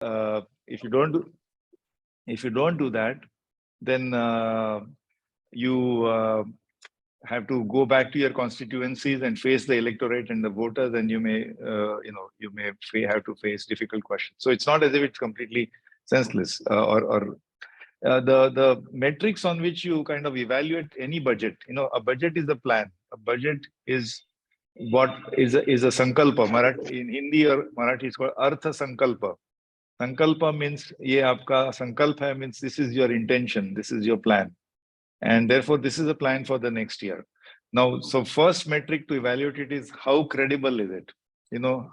if you don't do that, then you have to go back to your constituencies and face the electorate and the voters, and you may have to face difficult questions. So it's not as if it's completely senseless, the metrics on which you kind of evaluate any budget. A budget is a plan. A budget is what is a sankalpa. In Hindi or Marathi, it's called artha sankalpa. Sankalpa means ye aapka sankalp hai, means this is your intention, this is your plan, and therefore this is a plan for the next year. Now, so first metric to evaluate it is how credible is it?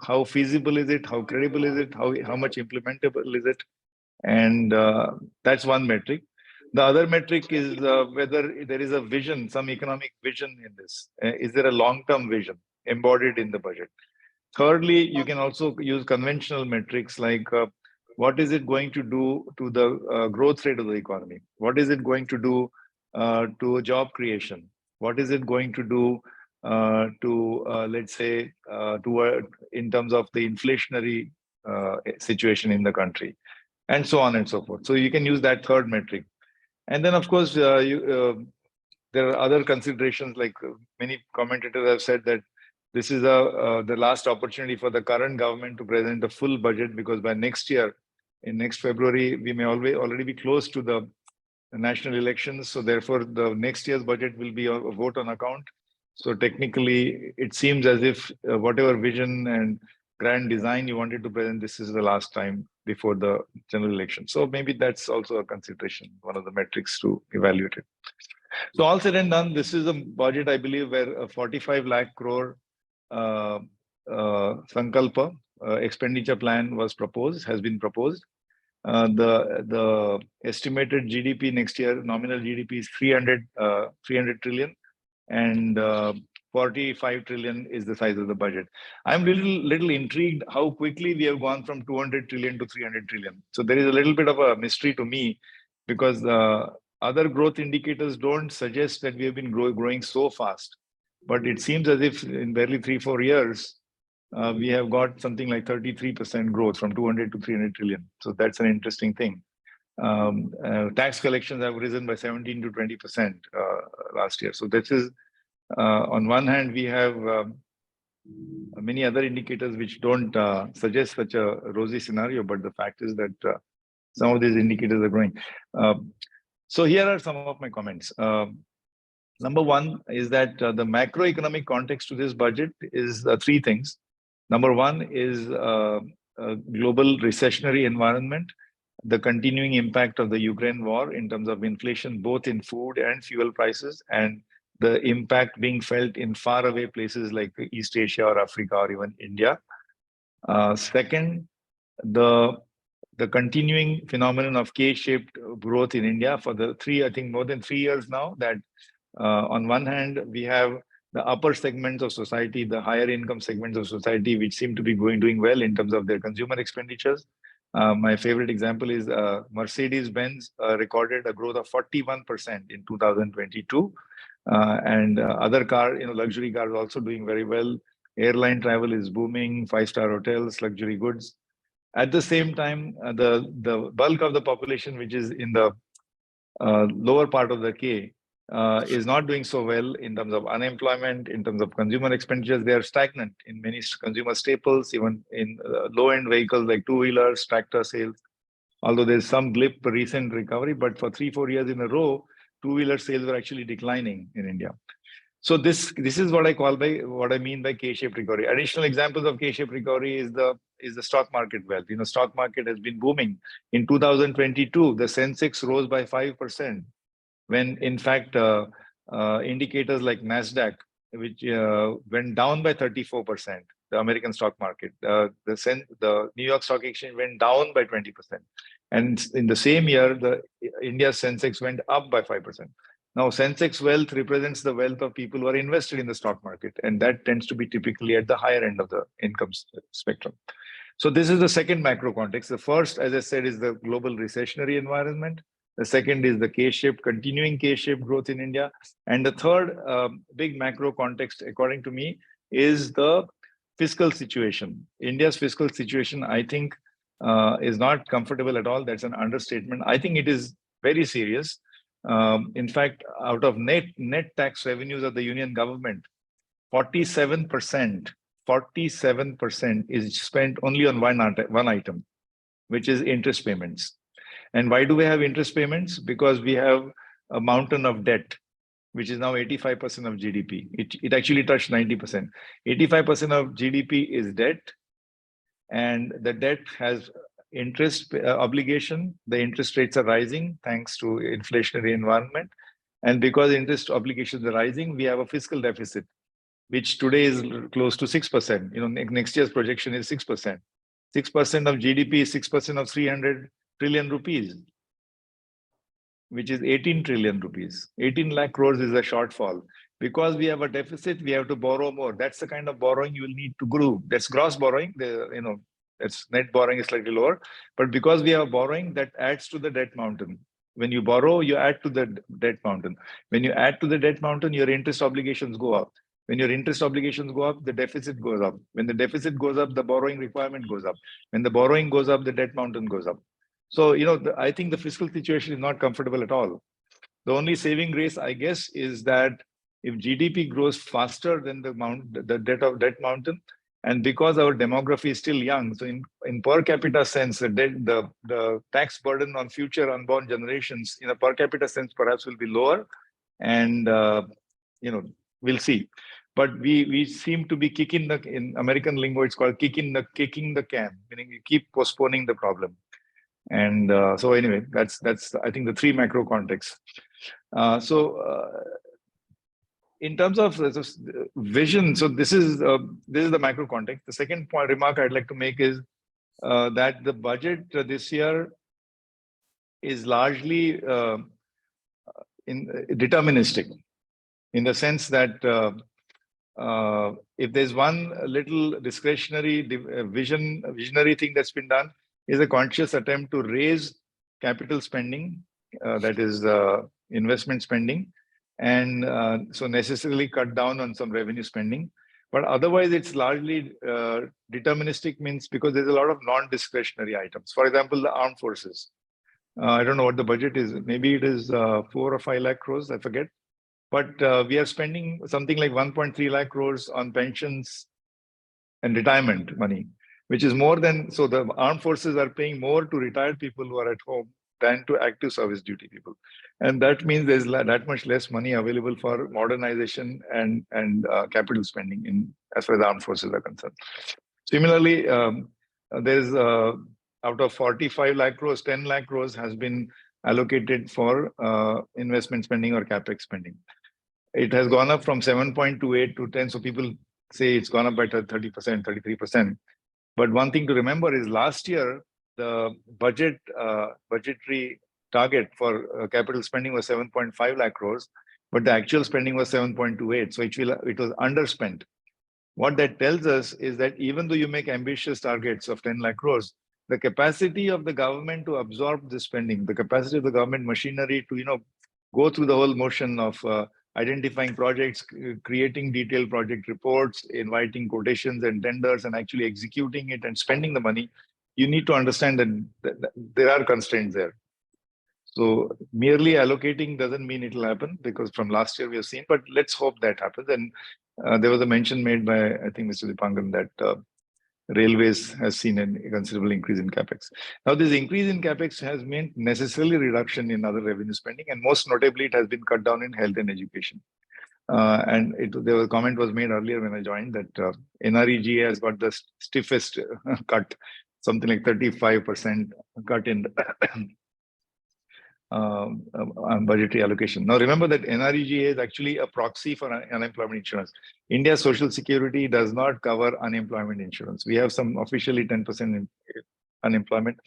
How feasible is it? How credible is it? How much implementable is it? And that's one metric. The other metric is whether there is a vision, some economic vision in this. Is there a long-term vision embodied in the budget? Thirdly, you can also use conventional metrics like what is it going to do to the growth rate of the economy? What is it going to do to job creation? What is it going to do let's say, in terms of the inflationary situation in the country, and so on and so forth. So you can use that third metric. And then, of course, there are other considerations, like many commentators have said that this is the last opportunity for the current government to present the full budget, because by next year, in next February, we may already be close to the national elections. So therefore, the next year's budget will be a vote on account. So technically, it seems as if whatever vision and grand design you wanted to present, this is the last time before the general election. So maybe that's also a consideration, one of the metrics to evaluate it. So all said and done, this is a budget, I believe, where a 45 lakh crore Sankalpa expenditure plan has been proposed. The estimated GDP next year, nominal GDP, is 300 trillion, and 45 trillion is the size of the budget. I'm little intrigued how quickly we have gone from 200 trillion to 300 trillion. So there is a little bit of a mystery to me, because other growth indicators don't suggest that we have been growing so fast. But it seems as if in barely 3-4 years, we have got something like 33% growth from 200 to 300 trillion. So that's an interesting thing. Tax collections have risen by 17 to 20% last year. So this is, on one hand, we have many other indicators which don't suggest such a rosy scenario, but the fact is that some of these indicators are growing. So here are some of my comments. Number one is that the macroeconomic context to this budget is three things. Number one is a global recessionary environment, the continuing impact of the Ukraine war in terms of inflation, both in food and fuel prices, and the impact being felt in faraway places like East Asia or Africa or even India. Second, the continuing phenomenon of K-shaped growth in India for more than 3 years now, that on one hand, we have the upper segments of society, the higher income segments of society, which seem to be doing well in terms of their consumer expenditures. My favorite example is Mercedes-Benz recorded a growth of 41% in 2022. And other luxury cars also doing very well. Airline travel is booming, 5-star hotels, luxury goods. At the same time, the bulk of the population, which is in the lower part of the K, is not doing so well in terms of unemployment, in terms of consumer expenditures. They are stagnant in many consumer staples, even in low-end vehicles like two-wheelers, tractor sales. Although there's some recent recovery, but for 3-4 years in a row, two-wheeler sales were actually declining in India. So this is what I mean by K-shaped recovery. Additional examples of K-shaped recovery is the stock market wealth. Stock market has been booming. In 2022, the Sensex rose by 5%, when in fact indicators like NASDAQ, which went down by 34%, the American stock market, the New York Stock Exchange went down by 20%. And in the same year, the India's Sensex went up by 5%. Now, Sensex wealth represents the wealth of people who are invested in the stock market, and that tends to be typically at the higher end of the income spectrum. So this is the second macro context. The first, as I said, is the global recessionary environment. The second is the continuing K-shaped growth in India. And the third big macro context, according to me, is the fiscal situation. India's fiscal situation, I think, is not comfortable at all. That's an understatement. I think it is very serious. In fact, out of net tax revenues of the union government, 47%, 47% is spent only on one item, which is interest payments. And why do we have interest payments? Because we have a mountain of debt, which is now 85% of GDP. It actually touched 90%. 85% of GDP is debt, and the debt has interest obligation. The interest rates are rising thanks to inflationary environment. And because interest obligations are rising, we have a fiscal deficit, which today is close to 6%. Next year's projection is 6%. 6% of GDP is 6% of 300 trillion rupees, which is 18 trillion rupees. 18 lakh crores is a shortfall. Because we have a deficit, we have to borrow more. That's the kind of borrowing you will need to grow. That's gross borrowing. That's net borrowing is slightly lower. But because we have borrowing, that adds to the debt mountain. When you borrow, you add to the debt mountain. When you add to the debt mountain, your interest obligations go up. When your interest obligations go up, the deficit goes up. When the deficit goes up, the borrowing requirement goes up. When the borrowing goes up, the debt mountain goes up. So, I think the fiscal situation is not comfortable at all. The only saving grace, I guess, is that if GDP grows faster than the debt mountain, and because our demography is still young, so in per capita sense, the tax burden on future unborn generations in a per capita sense perhaps will be lower, and we'll see. But we seem to be in American lingo, it's called kicking the can, meaning you keep postponing the problem. And so anyway, that's I think the three macro contexts. In terms of vision, so this is the macro context. The second remark I'd like to make is that the budget this year is largely deterministic, in the sense that if there's one little discretionary visionary thing that's been done, is a conscious attempt to raise capital spending, that is investment spending, and so necessarily cut down on some revenue spending. But otherwise, it's largely deterministic, means because there's a lot of non-discretionary items. For example, the armed forces. I don't know what the budget is. Maybe it is 4 or 5 lakh crores, I forget. But we are spending something like 1.3 lakh crores on pensions and retirement money, which is more than, so the armed forces are paying more to retired people who are at home than to active service duty people. And that means there's that much less money available for modernization and capital spending as far as the armed forces are concerned. Similarly, there's out of 45 lakh crores, 10 lakh crores has been allocated for investment spending or capex spending. It has gone up from 7.28 to 10. So people say it's gone up by 30%, 33%. But one thing to remember is last year, the budgetary target for capital spending was 7.5 lakh crores, but the actual spending was 7.28. So it was underspent. What that tells us is that even though you make ambitious targets of 10 lakh crores, the capacity of the government to absorb the spending, the capacity of the government machinery to go through the whole motion of identifying projects, creating detailed project reports, inviting quotations and tenders, and actually executing it and spending the money, you need to understand that there are constraints there. So merely allocating doesn't mean it will happen, because from last year we have seen, but let's hope that happens. And there was a mention made by, I think, Mr. Dipangan, that railways has seen a considerable increase in capex. Now, this increase in capex has meant necessarily reduction in other revenue spending, and most notably, it has been cut down in health and education. And there was a comment was made earlier when I joined that NREGA has got the stiffest cut, something like 35% cut in budgetary allocation. Now, remember that NREGA is actually a proxy for unemployment insurance. India's social security does not cover unemployment insurance. We have some officially 10% unemployment.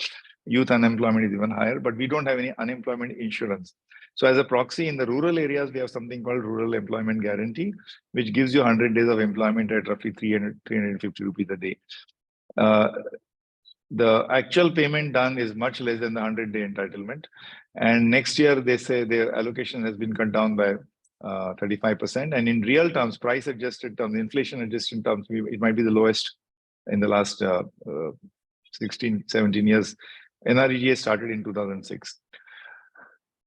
Youth unemployment is even higher, but we don't have any unemployment insurance. So as a proxy, in the rural areas, we have something called Rural Employment Guarantee, which gives you 100 days of employment at roughly 350 rupees a day. The actual payment done is much less than the 100-day entitlement. And next year, they say their allocation has been cut down by 35%. And in real terms, price-adjusted terms, inflation-adjusted terms, it might be the lowest in the last 16, 17 years. NREGA started in 2006.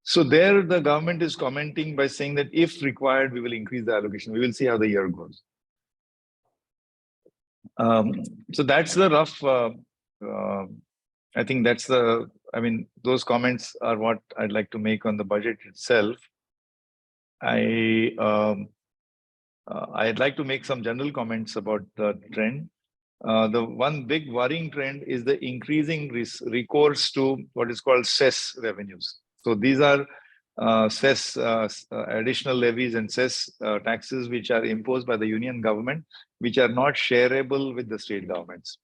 So there the government is commenting by saying that if required, we will increase the allocation. We will see how the year goes. So that's the rough, I think that's the, I mean, those comments are what I'd like to make on the budget itself. I'd like to make some general comments about the trend. The one big worrying trend is the increasing recourse to what is called cess revenues. So these are cess, additional levies and cess taxes which are imposed by the union government, which are not shareable with the state governments.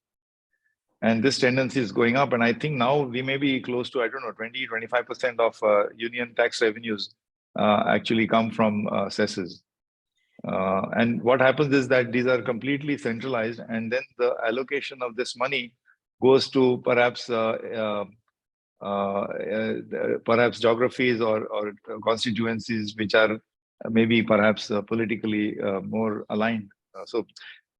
And this tendency is going up. And I think now we may be close to, I don't know, 20, 25% of union tax revenues actually come from cesses. And what happens is that these are completely centralized, and then the allocation of this money goes to perhaps perhaps geographies or constituencies which are maybe perhaps politically more aligned so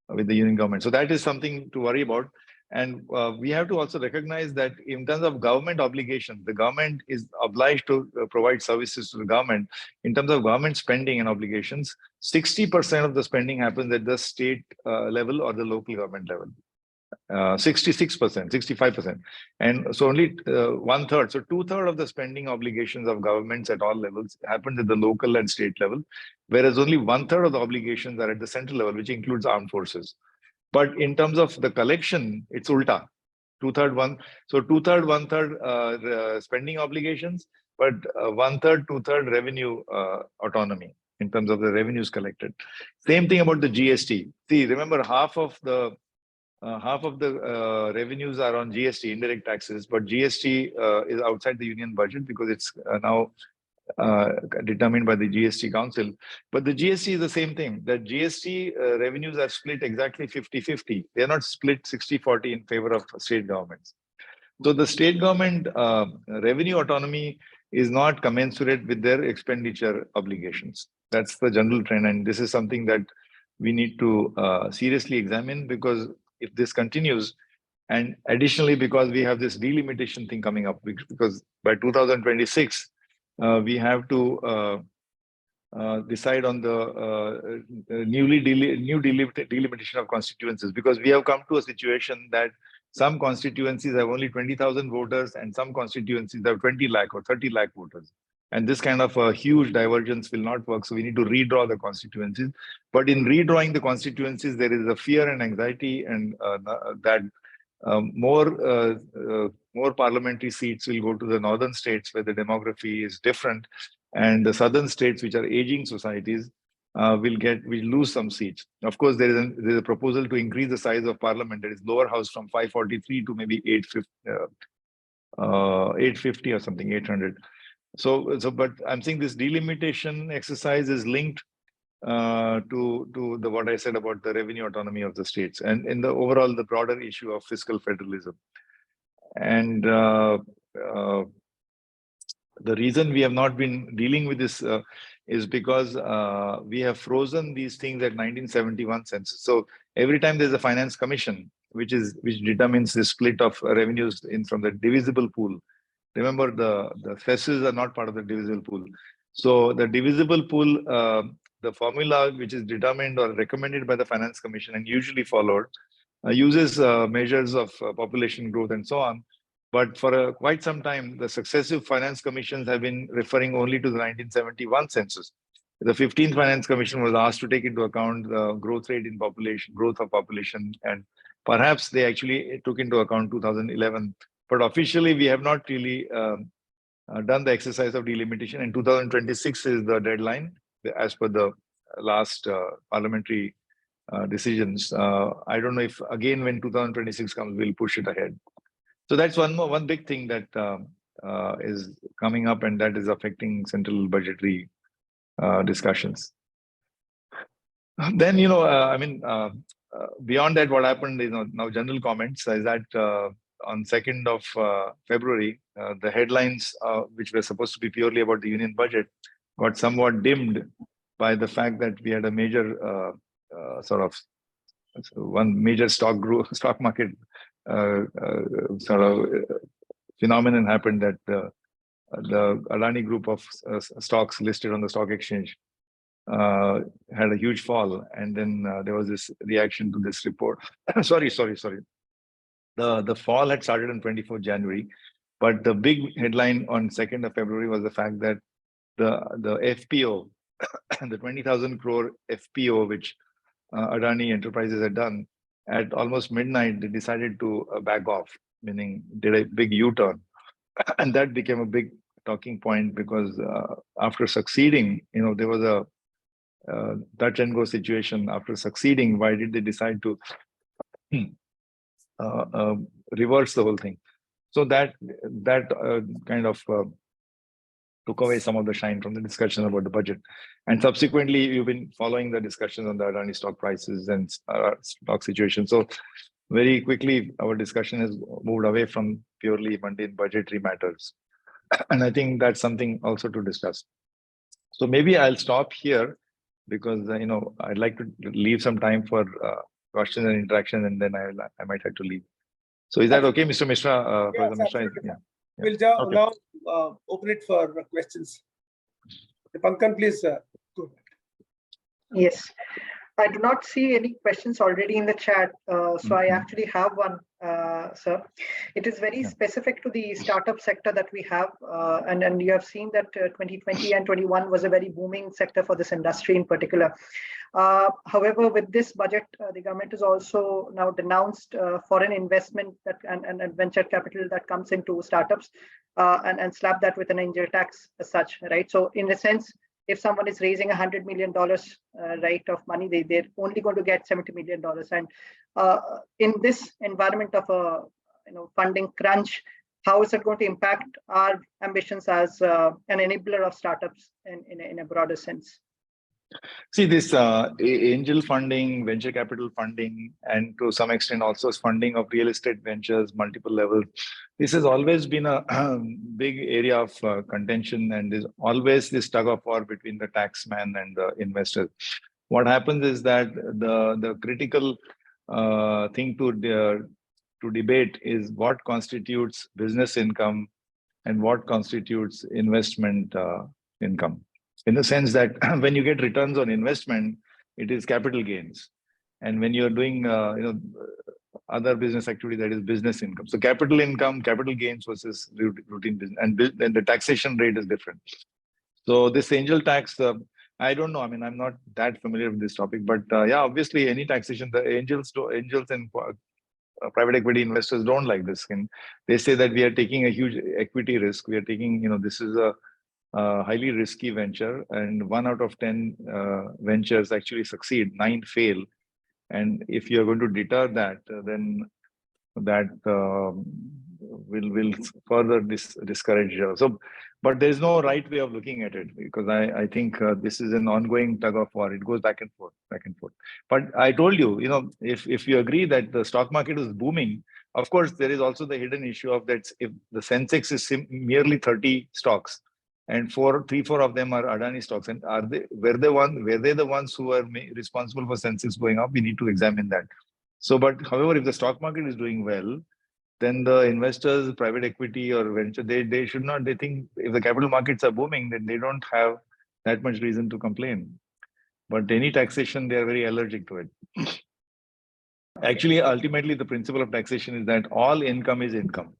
with the union government. So that is something to worry about. And we have to also recognize that in terms of government obligation, the government is obliged to provide services to the government. In terms of government spending and obligations, 60% of the spending happens at the state level or the local government level. 66%, 65%. And so only 1/3, so 2/3 of the spending obligations of governments at all levels happens at the local and state level, whereas only 1/3 of the obligations are at the central level, which includes armed forces. But in terms of the collection, it's ulta. 2/3, 1. So 2/3, 1/3 spending obligations, but 1/3, 2/3 revenue autonomy in terms of the revenues collected. Same thing about the GST. See, remember half of the revenues are on GST, indirect taxes, but GST is outside the union budget because it's now determined by the GST Council. But the GST is the same thing. The GST revenues are split exactly 50-50. They are not split 60-40 in favor of state governments. So the state government revenue autonomy is not commensurate with their expenditure obligations. That's the general trend. And this is something that we need to seriously examine, because if this continues, and additionally, because we have this delimitation thing coming up, because by 2026, we have to decide on the new delimitation of constituencies, because we have come to a situation that some constituencies have only 20,000 voters and some constituencies have 20 lakh or 30 lakh voters. And this kind of a huge divergence will not work. So we need to redraw the constituencies. But in redrawing the constituencies, there is a fear and anxiety, and that more parliamentary seats will go to the northern states where the demography is different, and the southern states, which are aging societies, will lose some seats. Of course, there is a proposal to increase the size of parliament, that is lower house, from 543 to maybe 850 or something, 800. But I'm saying this delimitation exercise is linked to what I said about the revenue autonomy of the states, and in the overall the broader issue of fiscal federalism. And the reason we have not been dealing with this is because we have frozen these things at 1971 census. So every time there's a finance commission which determines the split of revenues from the divisible pool. Remember, the cesses are not part of the divisible pool. So the divisible pool, the formula which is determined or recommended by the finance commission and usually followed, uses measures of population growth and so on. But for quite some time, the successive finance commissions have been referring only to the 1971 census. The 15th Finance Commission was asked to take into account the growth rate in population, growth of population, and perhaps they actually took into account 2011. But officially, we have not really done the exercise of delimitation, and 2026 is the deadline as per the last parliamentary decisions. I don't know if again when 2026 comes, we'll push it ahead. So that's one big thing that is coming up, and that is affecting central budgetary discussions. Then, beyond that, what happened is now general comments is that on 2nd of February, the headlines, which were supposed to be purely about the union budget, got somewhat dimmed by the fact that we had a major one major stock market sort of phenomenon happened that the Adani group of stocks listed on the stock exchange had a huge fall, and then there was this reaction to this report. sorry. The fall had started on 24th January, but the big headline on 2nd of February was the fact that the FPO, the 20,000 crore FPO, which Adani Enterprises had done, at almost midnight, they decided to back off, meaning did a big U-turn. And that became a big talking point because after succeeding, there was a touch and go situation. After succeeding, why did they decide to reverse the whole thing? So that kind of took away some of the shine from the discussion about the budget. And subsequently, you've been following the discussions on the Adani stock prices and stock situation. So very quickly, our discussion has moved away from purely mundane budgetary matters. And I think that's something also to discuss. So maybe I'll stop here because, I'd like to leave some time for questions and interaction, and then I might have to leave. So is that okay, Mr. Misra? Yes, Misra? yeah. We'll now open it for questions. Pankaj, please go ahead. Yes, I do not see any questions already in the chat. So I actually have one, sir. It is very specific to the startup sector that we have. And you have seen that 2020 and 21 was a very booming sector for this industry in particular. However, with this budget, the government has also now denounced foreign investment and venture capital that comes into startups and slap that with an angel tax as such, right? So in a sense, if someone is raising $100 million right of money, they're only going to get $70 million. And in this environment of a funding crunch, how is it going to impact our ambitions as an enabler of startups in a broader sense? See, this angel funding, venture capital funding, and to some extent also funding of real estate ventures, multiple levels. This has always been a big area of contention, and there's always this tug of war between the taxman and the investor. What happens is that the critical thing to debate is what constitutes business income and what constitutes investment income. In the sense that when you get returns on investment, it is capital gains. And when you're doing other business activity, that is business income. So capital income, capital gains versus routine business. And then the taxation rate is different. So this angel tax, I don't know. I mean, I'm not that familiar with this topic, but yeah, obviously any taxation, the angels and private equity investors don't like this. And they say that we are taking a huge equity risk. We are taking, this is a highly risky venture, and 1 out of 10 ventures actually succeed, 9 fail. And if you're going to deter that, then that will further discourage. But there's no right way of looking at it, because I think this is an ongoing tug of war. It goes back and forth. But I told you, if you agree that the stock market is booming, of course, there is also the hidden issue of that if the Sensex is merely 30 stocks, and 3-4 of them are Adani stocks, and were they the ones who are responsible for Sensex going up? We need to examine that. So, but however, if the stock market is doing well, then the investors, private equity or venture, they should not. They think if the capital markets are booming, then they don't have that much reason to complain. But any taxation, they are very allergic to it. Actually, ultimately, the principle of taxation is that all income is income.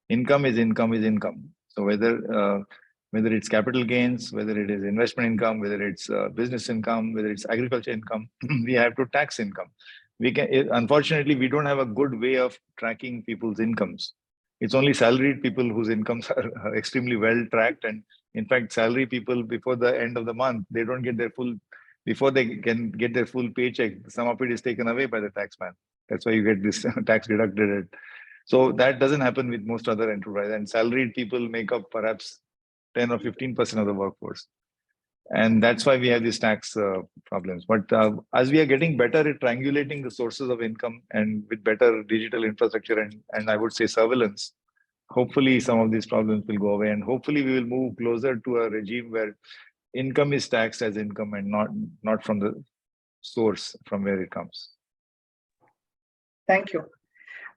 Income is income is income. So whether it's capital gains, whether it is investment income, whether it's business income, whether it's agriculture income, we have to tax income. Unfortunately, we don't have a good way of tracking people's incomes. It's only salaried people whose incomes are extremely well tracked. And in fact, salary people, before the end of the month, they don't get their before they can get their full paycheck, some of it is taken away by the taxman. That's why you get this tax deducted. So that doesn't happen with most other enterprises. And salaried people make up perhaps 10 or 15% of the workforce. And that's why we have these tax problems. But as we are getting better at triangulating the sources of income and with better digital infrastructure and I would say surveillance, hopefully some of these problems will go away. And hopefully we will move closer to a regime where income is taxed as income and not from the source from where it comes. Thank you.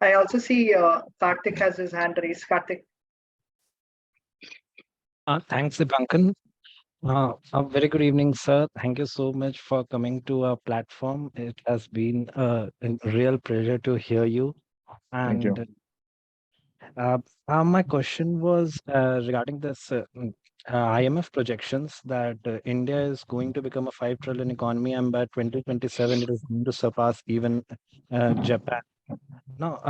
I also see Karthik has his hand raised. Karthik. Thanks, Dipankan. A very good evening, sir. Thank you so much for coming to our platform. It has been a real pleasure to hear you. Thank you. And my question was regarding this IMF projections that India is going to become a 5 trillion economy, and by 2027 it is going to surpass even Japan. Now,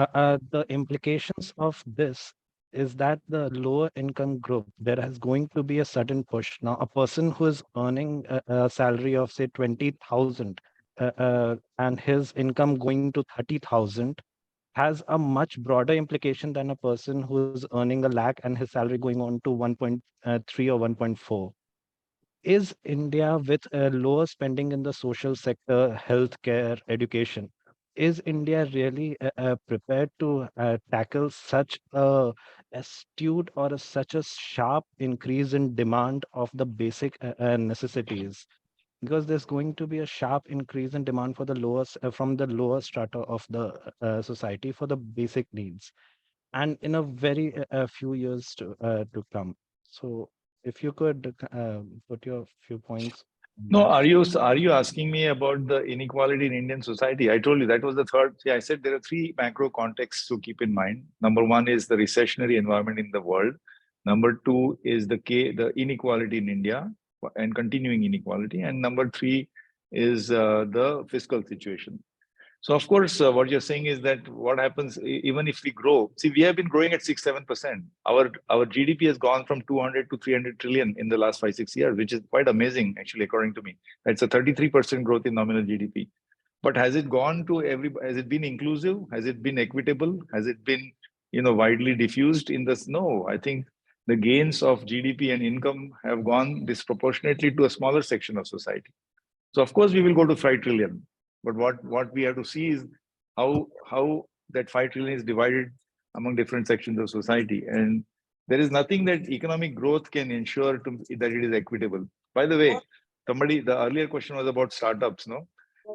the implications of this is that the lower income group, there is going to be a sudden push. Now, a person who is earning a salary of, say, 20,000 and his income going to 30,000 has a much broader implication than a person who is earning a lakh and his salary going on to 1.3 or 1.4. Is India with lower spending in the social sector, healthcare, education, is India really prepared to tackle such a astute or such a sharp increase in demand of the basic necessities? Because there's going to be a sharp increase in demand for the from the lower strata of the society for the basic needs, and in a very few years to come. So if you could put your few points on No, that. are you asking me about the inequality in Indian society? I told you that was the third. See, I said there are three macro contexts to keep in mind. Number one is the recessionary environment in the world. Number two is the inequality in India and continuing inequality. And number three is the fiscal situation. So of course, what you're saying is that what happens even if we grow. See, we have been growing at 6-7%. Our GDP has gone from 200 to 300 trillion in the last 5-6 years, which is quite amazing, actually, according to me. That's a 33% growth in nominal GDP. But has it gone to every? Has it been inclusive? Has it been equitable? Has it been, widely diffused in this? No, I think the gains of GDP and income have gone disproportionately to a smaller section of society. So of course we will go to 5 trillion. But what we have to see is how that 5 trillion is divided among different sections of society. And there is nothing that economic growth can ensure that it is equitable. By the way, the earlier question was about startups, no?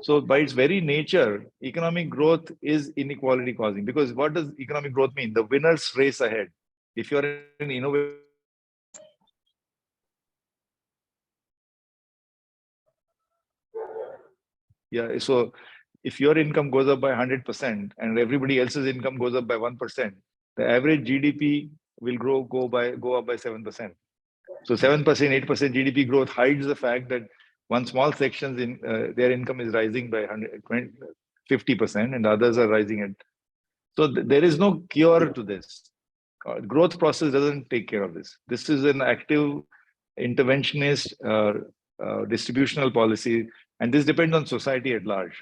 So by its very nature, economic growth is inequality causing. Because what does economic growth mean? The winners race ahead. If you're an innovator, yeah, so if your income goes up by 100% and everybody else's income goes up by 1%, the average GDP will go up by 7%. So 7%, 8% GDP growth hides the fact that one small section's in their income is rising by 50% and others are rising at. So there is no cure to this. Growth process doesn't take care of this. This is an active interventionist distributional policy, and this depends on society at large.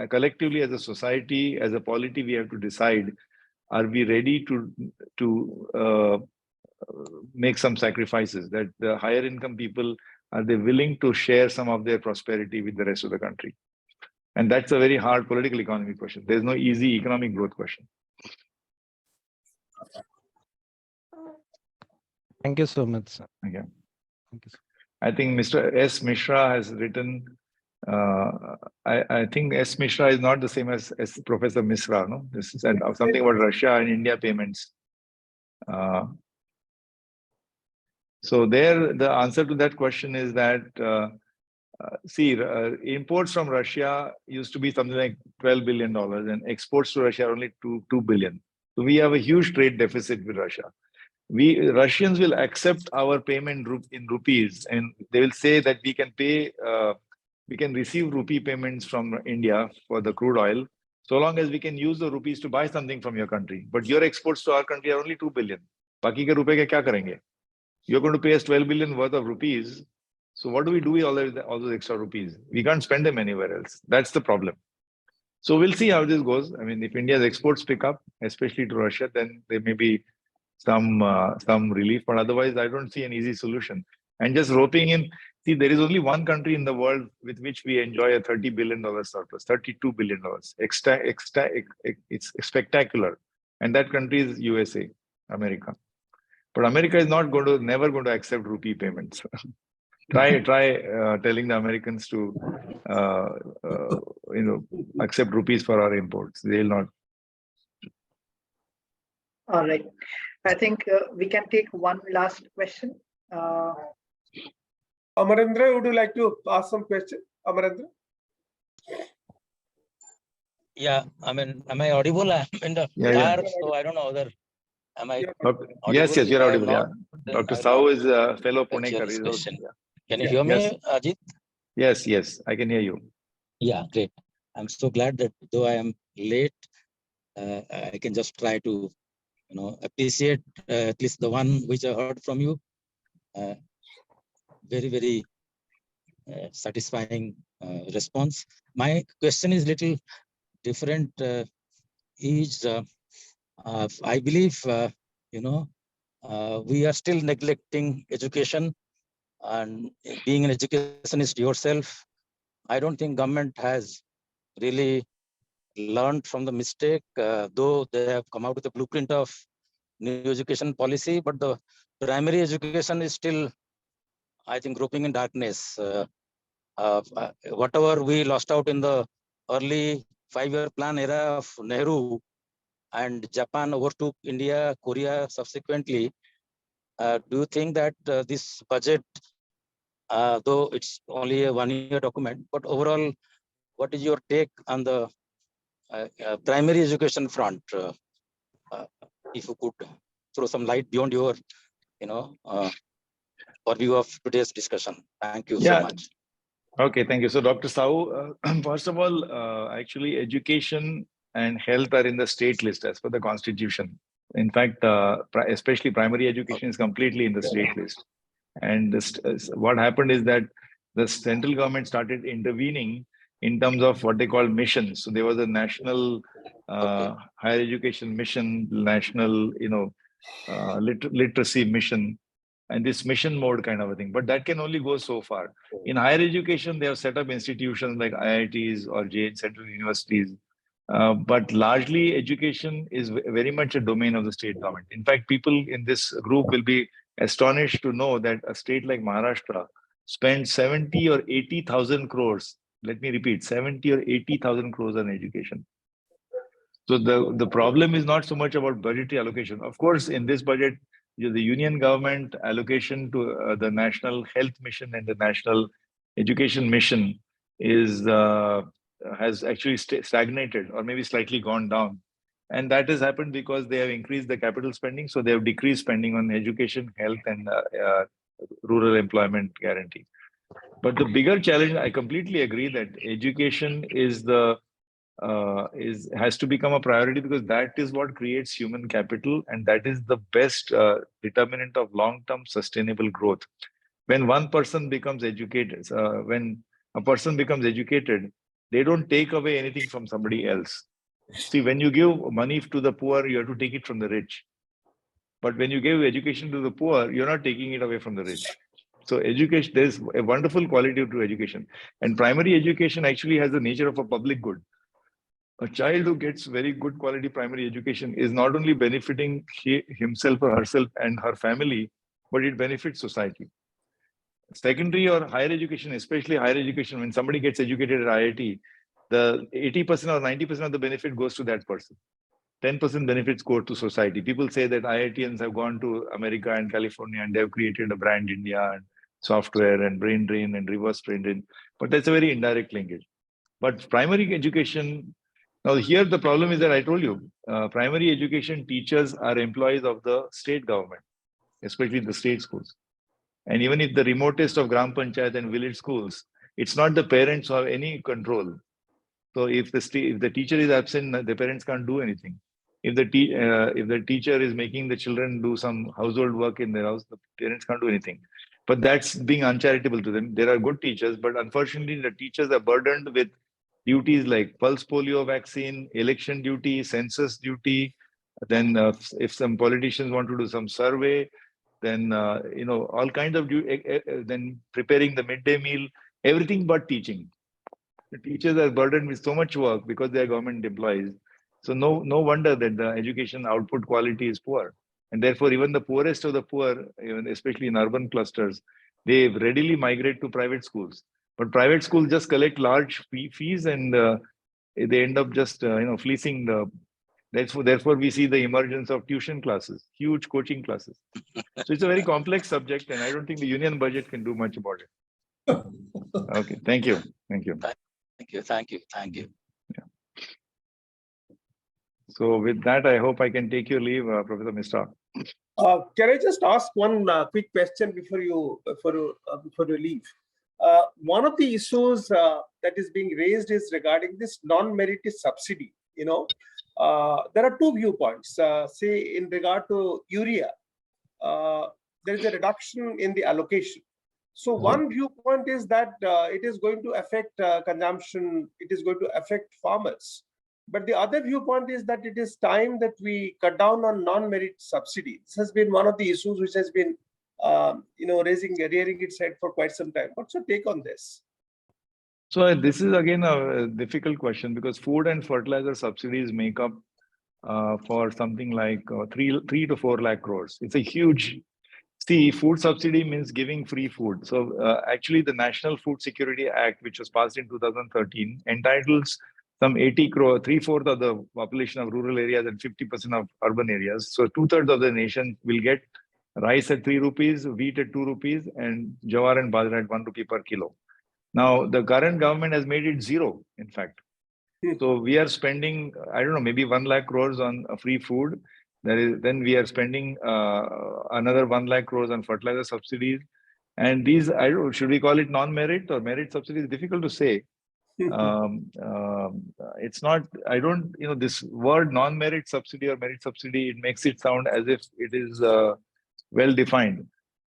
Collectively, as a society, as a polity, we have to decide: are we ready to make some sacrifices? That the higher income people, are they willing to share some of their prosperity with the rest of the country? And that's a very hard political economy question. There's no easy economic growth question. Thank you so much, sir. Okay. Thank you, sir. I think Mr. S. Misra has written. I think S. Misra is not the same as Professor Misra. No, this is something about Russia and India payments. So there, the answer to that question is that imports from Russia used to be something like $12 billion, and exports to Russia are only $2 billion. So we have a huge trade deficit with Russia. Russians will accept our payment in rupees, and they will say that we can receive rupee payments from India for the crude oil, so long as we can use the rupees to buy something from your country. But your exports to our country are only 2 billion. Baki ke rupe ke kya karenge? You're going to pay us 12 billion worth of rupees. So what do we do with all those extra rupees? We can't spend them anywhere else. That's the problem. So we'll see how this goes. I mean, if India's exports pick up, especially to Russia, then there may be some relief, but otherwise I don't see an easy solution. And just roping in, see, there is only one country in the world with which we enjoy a $30 billion surplus, $32 billion. It's spectacular. And that country is USA, America. But America is never going to accept rupee payments. try telling the Americans to accept rupees for our imports. They'll not. All right. I think we can take one last question. Amarendra, would you like to ask some question? Amarendra? Yeah, I mean, am I audible? I'm in the car, so I don't know whether am I audible? Yes, yes, you're If I am audible. Yeah. not, Dr. I will Sau not is a fellow share Punekar. this question. Yeah. Can you hear me, Yes. Ajit? Yes, yes, I can hear you. Yeah, great. I'm so glad that though I am late, I can just try to, appreciate at least the one which I heard from you. Very, very satisfying response. My question is little different. I believe, we are still neglecting education, and being an educationist yourself, I don't think government has really learned from the mistake, though they have come out with a blueprint of new education policy, but the primary education is still, I think, groping in darkness. Whatever we lost out in the early 5-year plan era of Nehru, and Japan overtook India, Korea subsequently. Do you think that this budget, though it's only a 1-year document, but overall, what is your take on the primary education front? If you could throw some light beyond your, overview of today's discussion. Thank you so much. Okay, thank you. So, Dr. Sau, first of all, actually, education and health are in the state list as per the constitution. In fact, especially primary education is completely in the state list. And what happened is that the central government started intervening in terms of what they call missions. So there was a national higher education mission, national, literacy mission, and this mission mode kind of a thing. But that can only go so far. In higher education, they have set up institutions like IITs or JN Central Universities. But largely, education is very much a domain of the state government. In fact, people in this group will be astonished to know that a state like Maharashtra spends 70 or 80,000 crores. Let me repeat, 70 or 80,000 crores on education. So the problem is not so much about budgetary allocation. Of course, in this budget, the union government allocation to the national health mission and the national education mission is has actually stagnated or maybe slightly gone down, and that has happened because they have increased the capital spending, so they have decreased spending on education, health, and rural employment guarantee. But the bigger challenge, I completely agree that education is has to become a priority, because that is what creates human capital, and that is the best determinant of long-term sustainable growth. When one person becomes educated, when a person becomes educated, they don't take away anything from somebody else. See, when you give money to the poor, you have to take it from the rich. But when you give education to the poor, you're not taking it away from the rich. So education, there's a wonderful quality to education. And primary education actually has the nature of a public good. A child who gets very good quality primary education is not only benefiting himself or herself and her family, but it benefits society. Secondary or higher education, especially higher education, when somebody gets educated at IIT, the 80% or 90% of the benefit goes to that person. 10% benefits go to society. People say that IITians have gone to America and California and they've created a brand India and software and brain drain and reverse brain drain. But that's a very indirect linkage. But primary education, now here the problem is that I told you, primary education teachers are employees of the state government, especially the state schools. And even if the remotest of Gram Panchayat and village schools, it's not the parents who have any control. So if the teacher is absent, the parents can't do anything. If the teacher is making the children do some household work in their house, the parents can't do anything. But that's being uncharitable to them. There are good teachers, but unfortunately, the teachers are burdened with duties like pulse polio vaccine, election duty, census duty. Then, if some politicians want to do some survey, then all kinds of then preparing the midday meal, everything but teaching. The teachers are burdened with so much work because they are government employees. So no wonder that the education output quality is poor. And therefore, even the poorest of the poor, even especially in urban clusters, they readily migrate to private schools. But private schools just collect large fees, and they end up just fleecing Therefore, we see the emergence of tuition classes, huge coaching classes. So it's a very complex subject, and I don't think the union budget can do much about it. Okay, thank you. Thank you. Thank you. Thank you. Thank you. So with that, I hope I can take your leave, Professor Misra. Can I just ask one quick question before you leave? One of the issues that is being raised is regarding this non-merit subsidy. There are two viewpoints. Say in regard to urea, there is a reduction in the allocation. So one viewpoint is that it is going to affect consumption. It is going to affect farmers. But the other viewpoint is that it is time that we cut down on non-merit subsidy. This has been one of the issues which has been, rearing its head for quite some time. What's your take on this? So this is again a difficult question, because food and fertilizer subsidies make up for something like 3 to 4 lakh crores. It's a huge. See, food subsidy means giving free food. So actually, the National Food Security Act, which was passed in 2013, entitles some 80 crore, 3/4 of the population of rural areas and 50% of urban areas. So 2/3 of the nation will get rice at 3 rupees, wheat at 2 rupees, and jawar and bajra at 1 rupee per kilo. Now, the current government has made it 0, in fact. So we are spending, I don't know, maybe 1 lakh crores on free food. Then we are spending another 1 lakh crores on fertilizer subsidies. And these, I don't know, should we call it non-merit or merit subsidies? Difficult to say. It's not, I don't, this word non-merit subsidy or merit subsidy, it makes it sound as if it is well defined.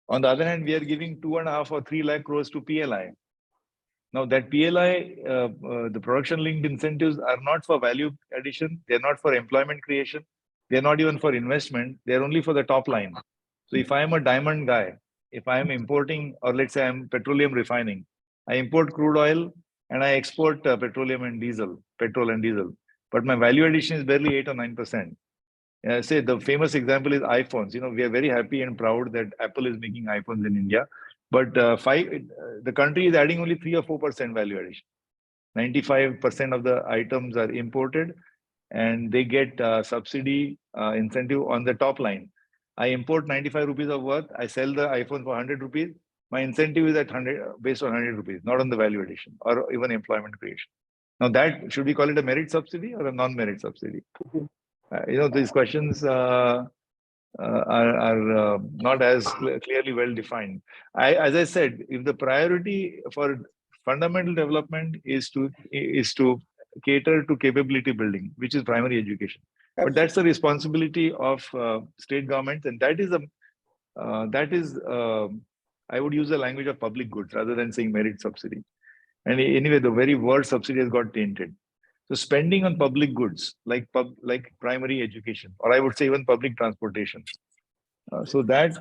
On the other hand, we are giving 2.5 or 3 lakh crores to PLI. Now that PLI, the production linked incentives are not for value addition. They're not for employment creation. They're not even for investment. They're only for the top line. So if I am a diamond guy, if I am importing, or let's say I'm petroleum refining, I import crude oil and I export petroleum and diesel, petrol and diesel. But my value addition is barely 8 or 9%. Say the famous example is iPhones. We are very happy and proud that Apple is making iPhones in India. But the country is adding only 3 or 4% value addition. 95% of the items are imported, and they get subsidy incentive on the top line. I import 95 rupees of worth. I sell the iPhone for 100 rupees. My incentive is at 100, based on 100 rupees, not on the value addition or even employment creation. Now that, should we call it a merit subsidy or a non-merit subsidy? These questions are not as clearly well defined. As I said, if the priority for fundamental development is to cater to capability building, which is primary education, but that's the responsibility of state governments, and that is I would use the language of public goods rather than saying merit subsidy. And anyway, the very word subsidy has got tainted. So spending on public goods like primary education, or I would say even public transportation. So that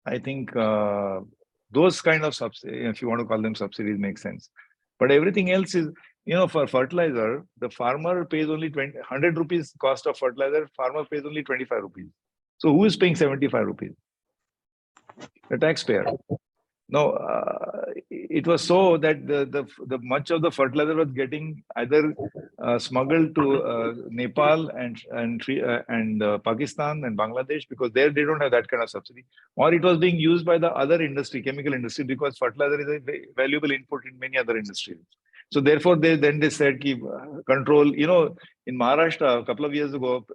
I think those kind of subsidies, if you want to call them subsidies, make sense. But everything else is, for fertilizer, the farmer pays only 100 rupees cost of fertilizer. Farmer pays only 25 rupees. So who is paying 75 rupees? The taxpayer. No, it was so that the much of the fertilizer was getting either smuggled to Nepal and Pakistan and Bangladesh, because there they don't have that kind of subsidy, or it was being used by the other industry, chemical industry, because fertilizer is a very valuable input in many other industries. So therefore, they said, keep control. In Maharashtra a couple of years ago,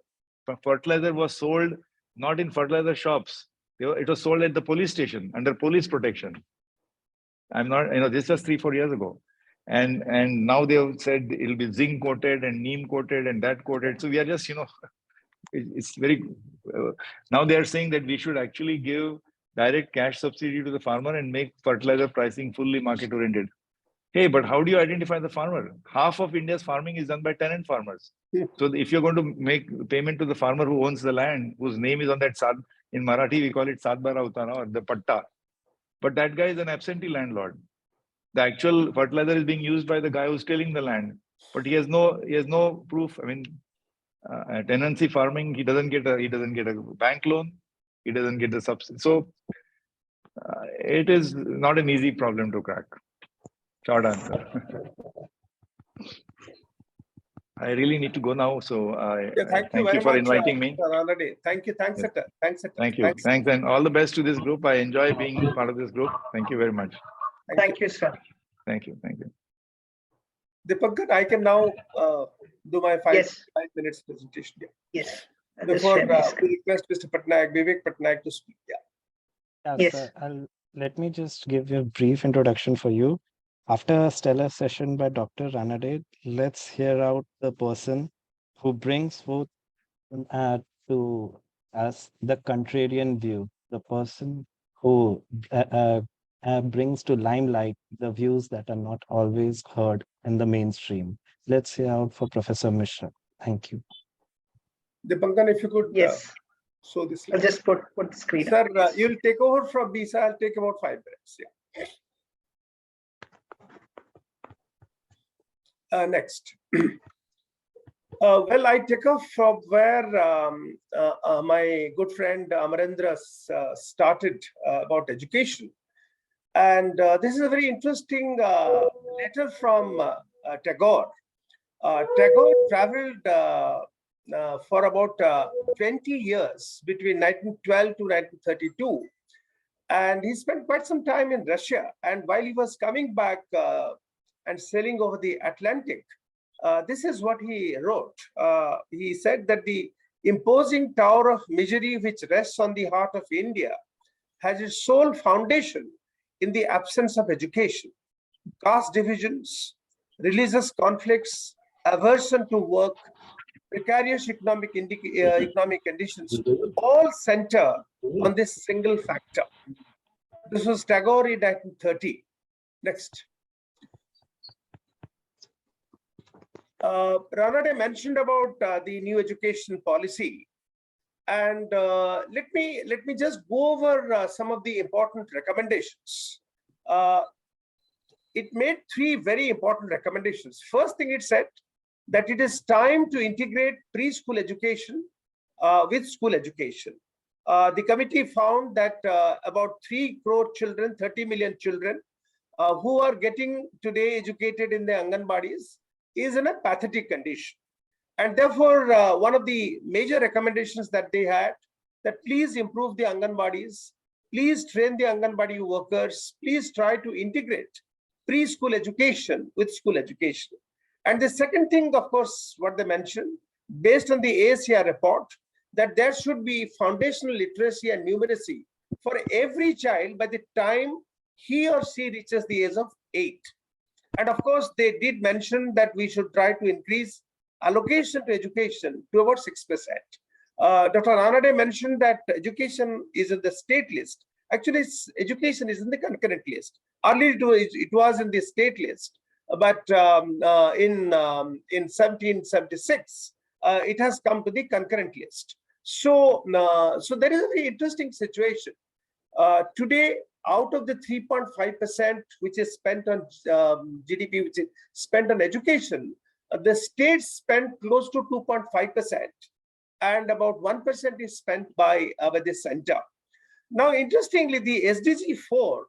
fertilizer was sold not in fertilizer shops. It was sold at the police station under police protection. I'm not, this was 3-4 years ago. And now they have said it'll be zinc coated and neem coated and that coated. So we are just, it's very, now they are saying that we should actually give direct cash subsidy to the farmer and make fertilizer pricing fully market oriented. Hey, but how do you identify the farmer? Half of India's farming is done by tenant farmers. So if you're going to make payment to the farmer who owns the land, whose name is on that sad, in Marathi, we call it Sadbara Utara or the Patta. But that guy is an absentee landlord. The actual fertilizer is being used by the guy who's tilling the land, but he has no proof. I mean, tenancy farming, he doesn't get a bank loan, he doesn't get the subsidy. So it is not an easy problem to crack. Short answer. I really need to go now. So Yeah, thank you thank very you for much, inviting me. Mr. Ranade. Thank you. Thanks, Yes. Thanks, Thank you. Thanks. Thanks, and all the best to this group. I enjoy being part of this group. Thank you very much. Thank you, sir. Thank you. Thank you. Deepankar, I can now do my five Yes. minutes presentation. Yeah. Yes. Before we request Mr. Pattanayak, Vivek Pattanayak to speak. Yeah. Yes, Yes. let me just give you a brief introduction for you. After a stellar session by Dr. Ranade, let's hear out the person who brings forth to us the contrarian view, the person who brings to limelight the views that are not always heard in the mainstream. Let's hear out for Professor Misra. Thank you. Deepankar, if you could Yes. show this slide. I'll just put the screen. Sir, you'll take over from Misra. I'll take about 5 minutes. Yeah. Next. Well, I take off from where my good friend Amarendra started about education. And this is a very interesting letter from Tagore. Tagore traveled for about 20 years between 1912 to 1932. And he spent quite some time in Russia. And while he was coming back and sailing over the Atlantic, this is what he wrote. He said that the imposing tower of misery which rests on the heart of India has its sole foundation in the absence of education. Caste divisions, religious conflicts, aversion to work, precarious economic conditions, all center on this single factor. This was Tagore in 1930. Next. Ranade mentioned about the new education policy, and let me just go over some of the important recommendations. It made 3 very important recommendations. First thing it said that it is time to integrate preschool education with school education. The committee found that about 3 crore children, 30 million children who are getting today educated in the Anganwadis is in a pathetic condition. And therefore, one of the major recommendations that they had, that please improve the Anganwadis, please train the Anganwadi workers, please try to integrate preschool education with school education. And the second thing, of course, what they mentioned, based on the ASCR report, that there should be foundational literacy and numeracy for every child by the time he or she reaches the age of 8. And of course, they did mention that we should try to increase allocation to education to about 6%. Dr. Ranade mentioned that education is in the state list. Actually, education is in the concurrent list. Earlier, it was in the state list, but in 1776, it has come to the concurrent list. So, so there is a very interesting situation. Today, out of the 3.5% which is spent on GDP, which is spent on education, the states spend close to 2.5%, and about 1% is spent by the center. Now, interestingly, the SDG 4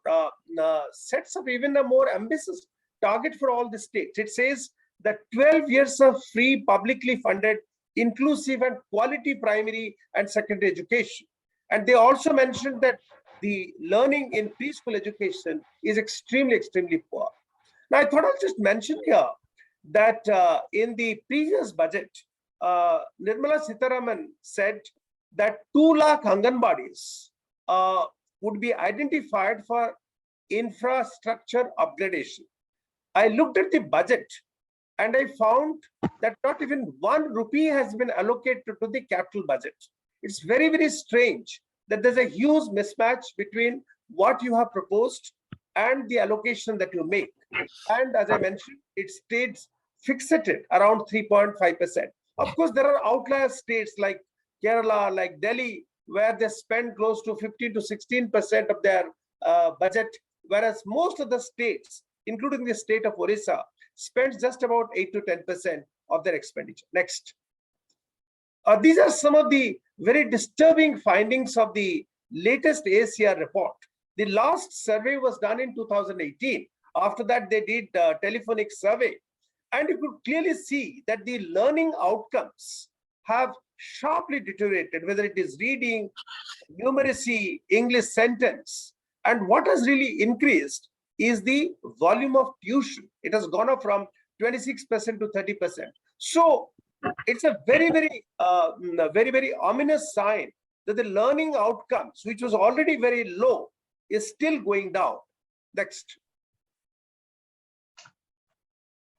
sets up even a more ambitious target for all the states. It says that 12 years of free, publicly funded, inclusive and quality primary and secondary education. And they also mentioned that the learning in preschool education is extremely, extremely poor. Now, I thought I'll just mention here that in the previous budget, Nirmala Sitharaman said that 2 lakh Anganwadis would be identified for infrastructure upgradation. I looked at the budget and I found that not even 1 rupee has been allocated to the capital budget. It's very, very strange that there's a huge mismatch between what you have proposed and the allocation that you make. And as I mentioned, it stays fixated around 3.5%. Of course, there are outlier states like Kerala, like Delhi, where they spend close to 15 to 16% of their budget, whereas most of the states, including the state of Orissa, spends just about 8 to 10% of their expenditure. Next. These are some of the very disturbing findings of the latest ASCR report. The last survey was done in 2018. After that, they did a telephonic survey. And you could clearly see that the learning outcomes have sharply deteriorated, whether it is reading, numeracy, English sentence. And what has really increased is the volume of tuition. It has gone up from 26% to 30%. So it's a very ominous sign that the learning outcomes, which was already very low, is still going down. Next.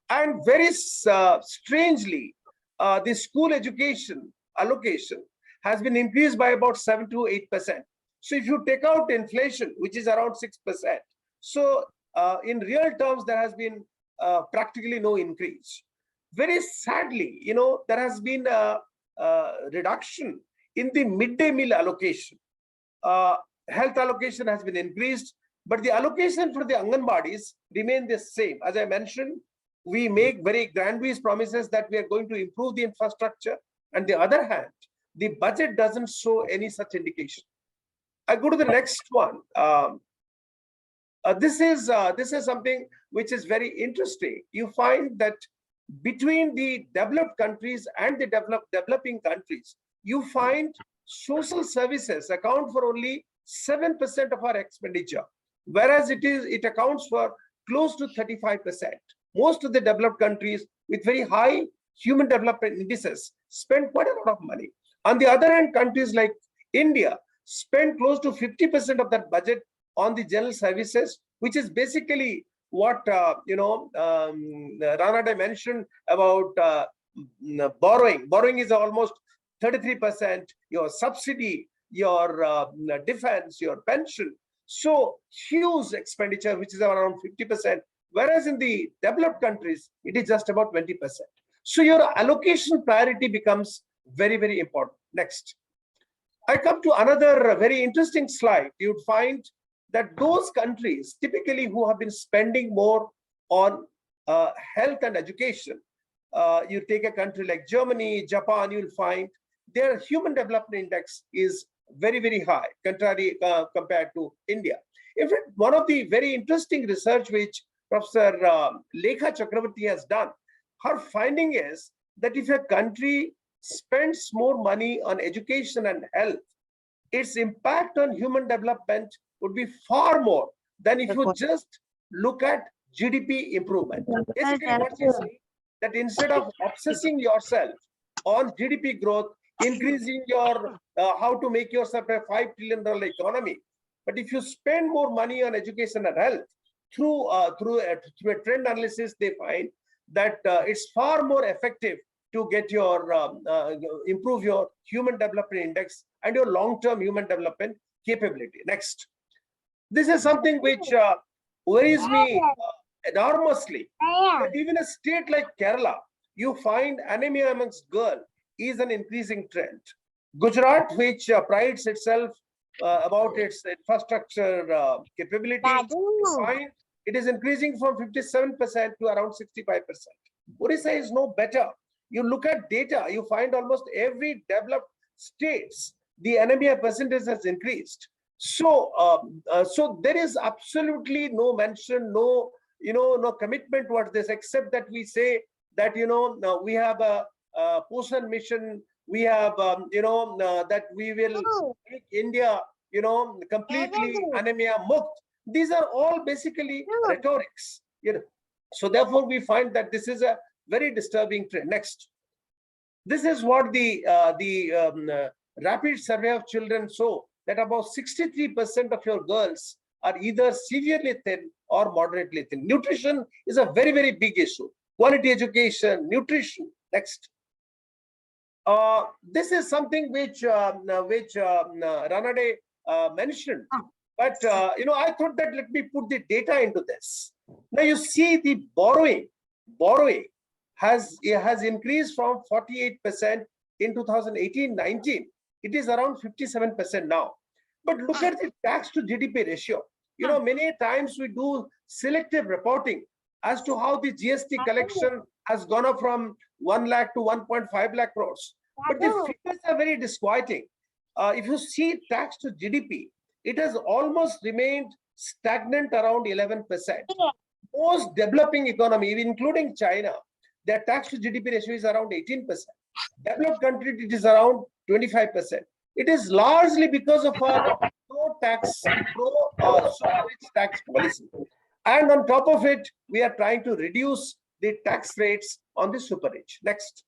And very strangely, the school education allocation has been increased by about 7 to 8%. So if you take out inflation, which is around 6%, so in real terms, there has been practically no increase. Very sadly, there has been a reduction in the midday meal allocation. Health allocation has been increased, but the allocation for the Anganwadis remain the same. As I mentioned, we make very grandiose promises that we are going to improve the infrastructure. On the other hand, the budget doesn't show any such indication. I go to the next one. This is something which is very interesting. You find that between the developed countries and the developing countries, you find social services account for only 7% of our expenditure, whereas it accounts for close to 35%. Most of the developed countries with very high human development indices spend quite a lot of money. On the other hand, countries like India spend close to 50% of that budget on the general services, which is basically what Ranade mentioned about borrowing. Borrowing is almost 33%, your subsidy, your defense, your pension. So huge expenditure, which is around 50%, whereas in the developed countries, it is just about 20%. So your allocation priority becomes very, very important. Next. I come to another very interesting slide. You'd find that those countries typically who have been spending more on health and education, you take a country like Germany, Japan, you'll find their human development index is very, very high, contrary compared to India. In fact, one of the very interesting research which Professor Lekha Chakravarti has done, her finding is that if a country spends more money on education and health, its impact on human development would be far more than if you just look at GDP improvement. Basically, what you say that instead of obsessing yourself on GDP growth, increasing your how to make yourself a $5 trillion economy, but if you spend more money on education and health, through a trend analysis, they find that it's far more effective to get your improve your human development index and your long-term human development capability. Next. This is something which worries me enormously. That even a state like Kerala, you find anemia amongst girls is an increasing trend. Gujarat, which prides itself about its infrastructure capability, you find it is increasing from 57% to around 65%. Odisha is no better. You look at data, you find almost every developed states, the anemia percentage has increased. So, so there is absolutely no mention, no commitment towards this, except that we say that we have a Poshan mission. We have that we will make India completely anemia mukt. These are all basically rhetorics. So therefore we find that this is a very disturbing trend. Next. This is what the rapid survey of children show, that about 63% of your girls are either severely thin or moderately thin. Nutrition is a very, very big issue. Quality education, nutrition. Next. This is something which Ranade mentioned. But I thought that let me put the data into this. Now you see the borrowing has increased from 48% in 2018-19. It is around 57% now. But look at the tax to GDP ratio. Many times we do selective reporting as to how the GST collection has gone up from 1 lakh to 1.5 lakh crores. But the figures are very disquieting. If you see tax to GDP, it has almost remained stagnant around 11%. Most developing economy, including China, their tax to GDP ratio is around 18%. Developed country, it is around 25%. It is largely because of our pro-tax, super-rich tax policy. And on top of it, we are trying to reduce the tax rates on the super-rich. Next.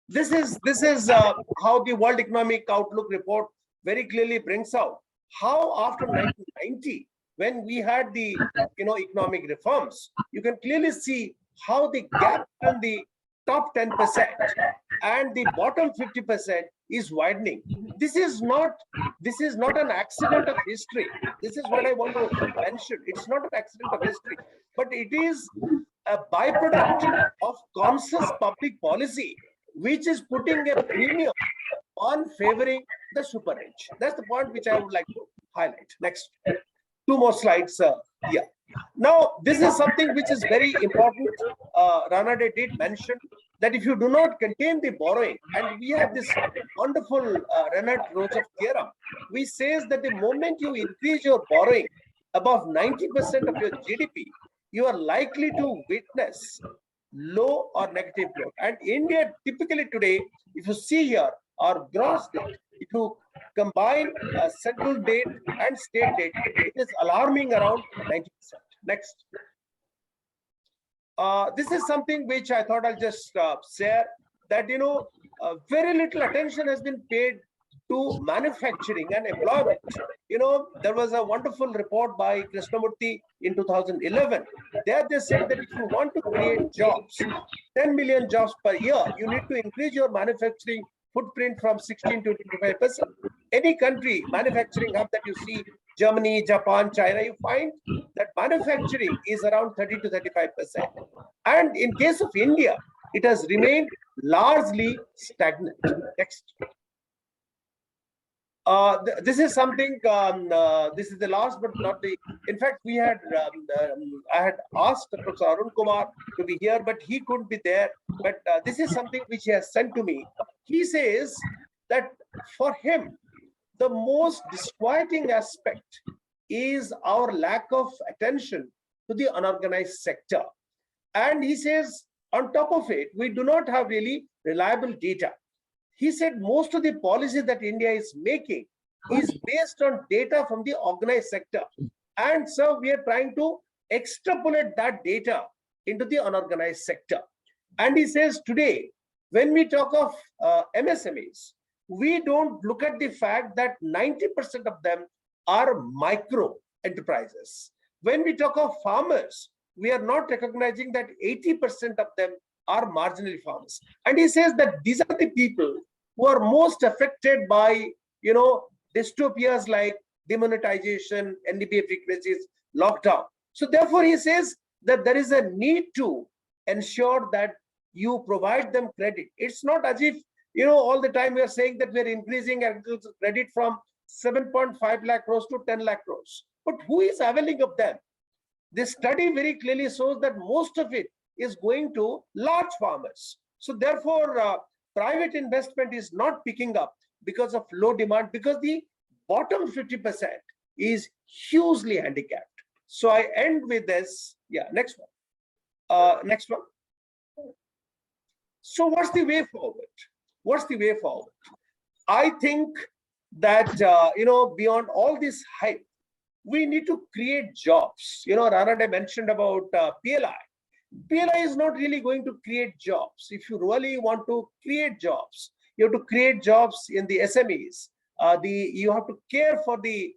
This is how the World Economic Outlook report very clearly brings out how after 1990, when we had the economic reforms, you can clearly see how the gap in the top 10% and the bottom 50% is widening. This is not an accident of history. This is what I want to mention. It's not an accident of history, but it is a byproduct of conscious public policy, which is putting a premium on favoring the super rich. That's the point which I would like to highlight. Next, two more slides. Yeah. Now, this is something which is very important. Ranade did mention that if you do not contain the borrowing, and we have this wonderful Ranade-Rosov theorem, which says that the moment you increase your borrowing above 90% of your GDP, you are likely to witness low or negative growth. And India typically today, if you see here, our gross debt, if you combine central debt and state debt, it is alarming around 90%. Next. This is something which I thought I'll just share, that very little attention has been paid to manufacturing and employment. There was a wonderful report by Krishnamurthy in 2011. There they said that if you want to create jobs, 10 million jobs per year, you need to increase your manufacturing footprint from 16 to 25%. Any country, manufacturing hub that you see, Germany, Japan, China, you find that manufacturing is around 30 to 35%. And in case of India, it has remained largely stagnant. Next. This is something, this is the last but not the, in fact, we had, I had asked Professor Arun Kumar to be here, but he couldn't be there. But this is something which he has sent to me. He says that for him, the most disquieting aspect is our lack of attention to the unorganized sector. And he says, on top of it, we do not have really reliable data. He said most of the policy that India is making is based on data from the organized sector. And so we are trying to extrapolate that data into the unorganized sector. And he says today, when we talk of MSMEs, we don't look at the fact that 90% of them are micro enterprises. When we talk of farmers, we are not recognizing that 80% of them are marginal farmers. And he says that these are the people who are most affected by, dystopias like demonetization, NDPA frequencies, lockdown. So therefore, he says that there is a need to ensure that you provide them credit. It's not as if, all the time we are saying that we are increasing agricultural credit from 7.5 lakh crores to 10 lakh crores. But who is availing of them? This study very clearly shows that most of it is going to large farmers. So therefore, private investment is not picking up because of low demand, because the bottom 50% is hugely handicapped. So I end with this. Yeah, next one. Next one. So what's the way forward? What's the way forward? I think that, beyond all this hype, we need to create jobs. Ranade mentioned about PLI. PLI is not really going to create jobs. If you really want to create jobs, you have to create jobs in the SMEs. You have to care for the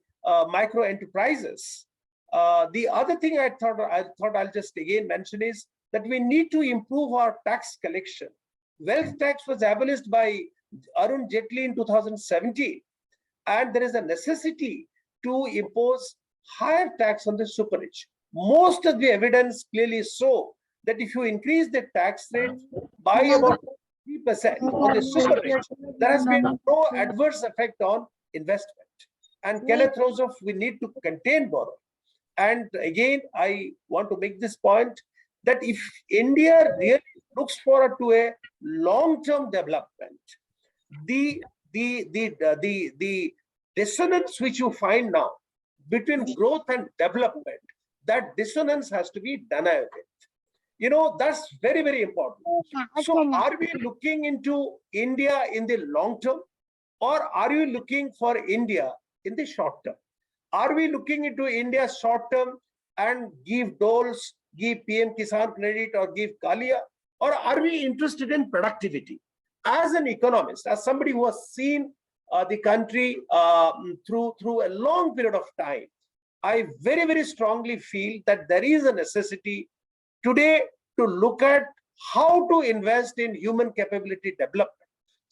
micro enterprises. The other thing I thought I'll just again mention is that we need to improve our tax collection. Wealth tax was abolished by Arun Jaitley in 2017, and there is a necessity to impose higher tax on the super rich. Most of the evidence clearly show that if you increase the tax rate by about 3% on the super rich, there has been no adverse effect on investment. And Kenneth Rosoff, we need to contain borrowing. And again, I want to make this point that if India really looks forward to a long-term development, the dissonance which you find now between growth and development, that dissonance has to be done away with. That's very, very important. So are we looking into India in the long term, or are you looking for India in the short term? Are we looking into India short term and give doles, give PM Kisan credit or give Kalia? Or are we interested in productivity? As an economist, as somebody who has seen the country through a long period of time, I very, very strongly feel that there is a necessity today to look at how to invest in human capability development.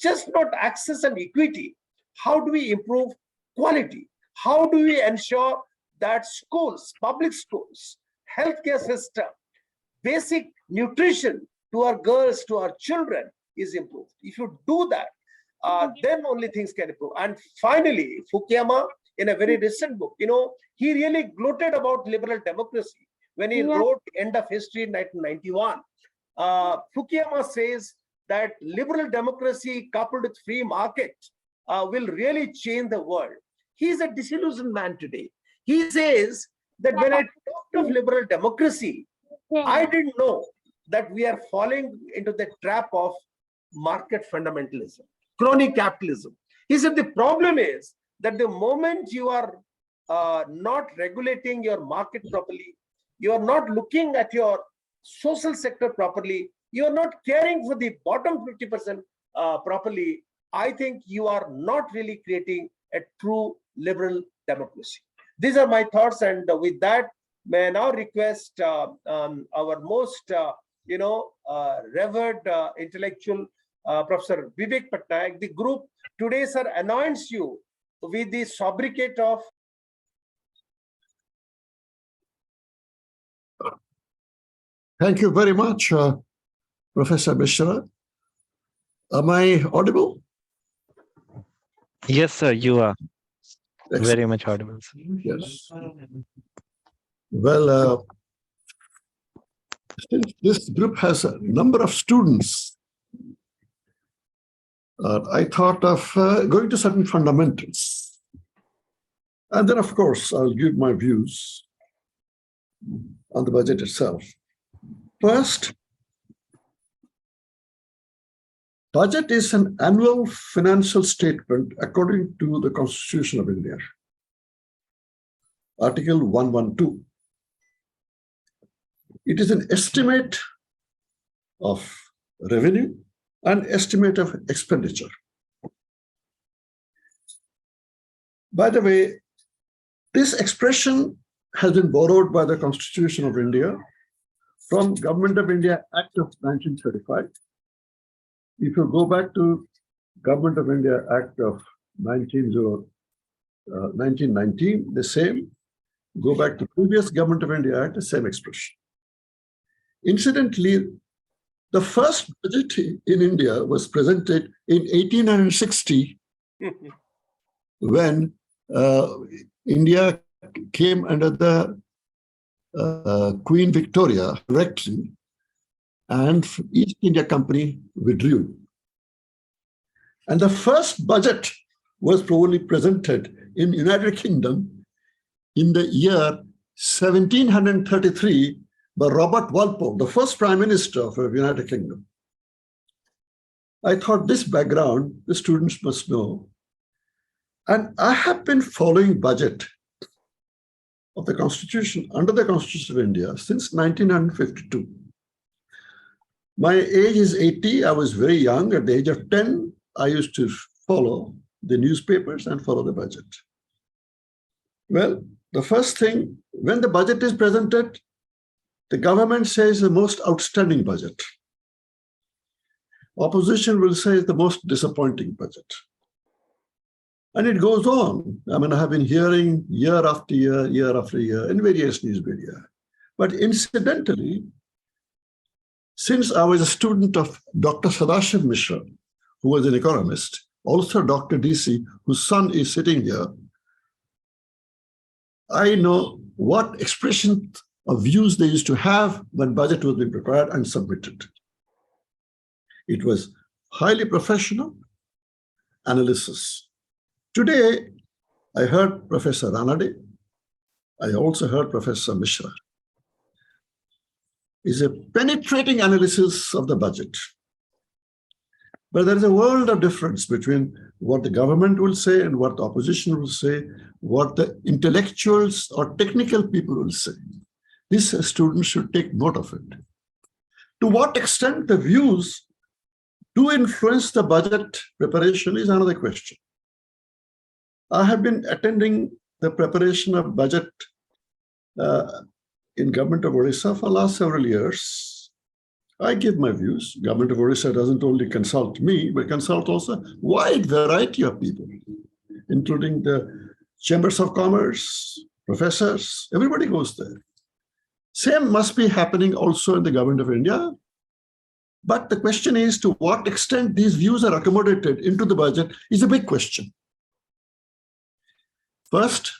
Just not access and equity. How do we improve quality? How do we ensure that schools, public schools, healthcare system, basic nutrition to our girls, to our children is improved? If you do that, then only things can improve. And finally, Fukuyama, in a very recent book, he really gloated about liberal democracy when he wrote End of History in 1991. Fukuyama says that liberal democracy coupled with free market will really change the world. He's a disillusioned man today. He says that when I talked of liberal democracy, I didn't know that we are falling into the trap of market fundamentalism, crony capitalism. He said the problem is that the moment you are not regulating your market properly, you are not looking at your social sector properly, you are not caring for the bottom 50% properly, I think you are not really creating a true liberal democracy. These are my thoughts, and with that, may I now request our most, revered intellectual, Professor Vivek Pattanayak. The group today, sir, anoints you with the sobriquet of. Thank you very much, Professor Misra. Am I audible? Yes, sir, you are Excellent. very much audible, sir. Yes. Well, since this group has a number of students, I thought of going to certain fundamentals. And then, of course, I'll give my views on the budget itself. First, budget is an annual financial statement according to the Constitution of India, Article 112. It is an estimate of revenue and estimate of expenditure. By the way, this expression has been borrowed by the Constitution of India from Government of India Act of 1935. If you go back to Government of India Act of 1919, the same. Go back to previous Government of India Act, the same expression. Incidentally, the first budget in India was presented in 1860 when India came under the Queen Victoria directory and East India Company withdrew. And the first budget was probably presented in United Kingdom in the year 1733 by Robert Walpole, the first Prime Minister of the United Kingdom. I thought this background the students must know. And I have been following budget of the Constitution, under the Constitution of India, since 1952. My age is 80. I was very young. At the age of 10, I used to follow the newspapers and follow the budget. Well, the first thing, when the budget is presented, the government says the most outstanding budget. Opposition will say the most disappointing budget. And it goes on. I mean, I have been hearing year after year after year in various news media. But incidentally, since I was a student of Dr. Sadashiv Misra, who was an economist, also Dr. DC, whose son is sitting here, I know what expression of views they used to have when budget was being prepared and submitted. It was highly professional analysis. Today, I heard Professor Ranade. I also heard Professor Misra. is a penetrating analysis of the budget. But there is a world of difference between what the government will say and what the opposition will say, what the intellectuals or technical people will say. This students should take note of it. To what extent the views do influence the budget preparation is another question. I have been attending the preparation of budget in Government of Odisha for the last several years. I give my views. Government of Odisha doesn't only consult me, but consult also a wide variety of people, including the chambers of commerce, professors, everybody goes there. Same must be happening also in the Government of India. But the question is, to what extent these views are accommodated into the budget is a big question. First,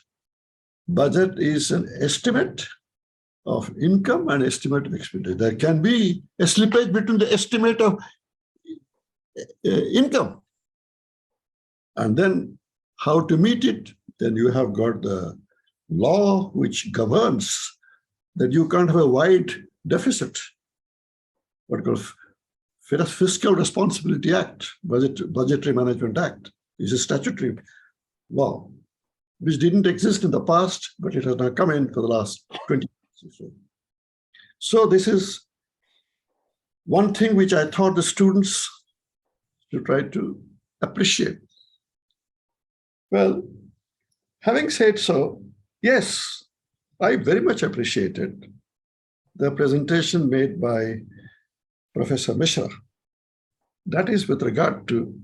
budget is an estimate of income and estimate of expenditure. There can be a slippage between the estimate of income and then how to meet it. Then you have got the law which governs that you can't have a wide deficit. What called Fiscal Responsibility Act, Budgetary Management Act, is a statutory law which didn't exist in the past, but it has now come in for the last 20 years or so. So this is one thing which I thought the students should try to appreciate. Well, having said so, yes, I very much appreciated the presentation made by Professor Misra. That is with regard to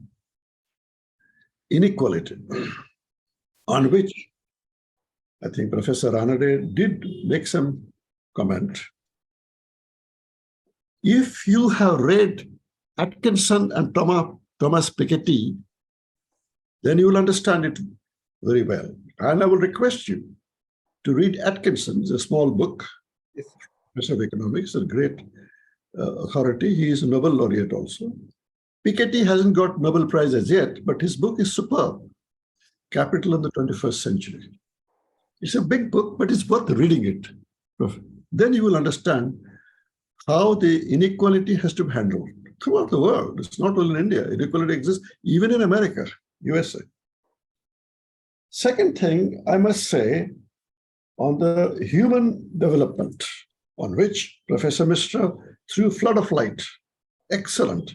inequality, on which I think Professor Ranade did make some comment. If you have read Atkinson and Thomas Piketty, then you will understand it very well. And I will request you to read Atkinson. It's a small book, Professor of Economics, a great authority. He is a Nobel laureate also. Piketty hasn't got Nobel Prize as yet, but his book is superb. Capital in the 21st Century. It's a big book, but it's worth reading it. Then you will understand how the inequality has to be handled throughout the world. It's not only in India. Inequality exists even in America, USA. Second thing, I must say, on the human development, on which Professor Misra threw a flood of light. Excellent.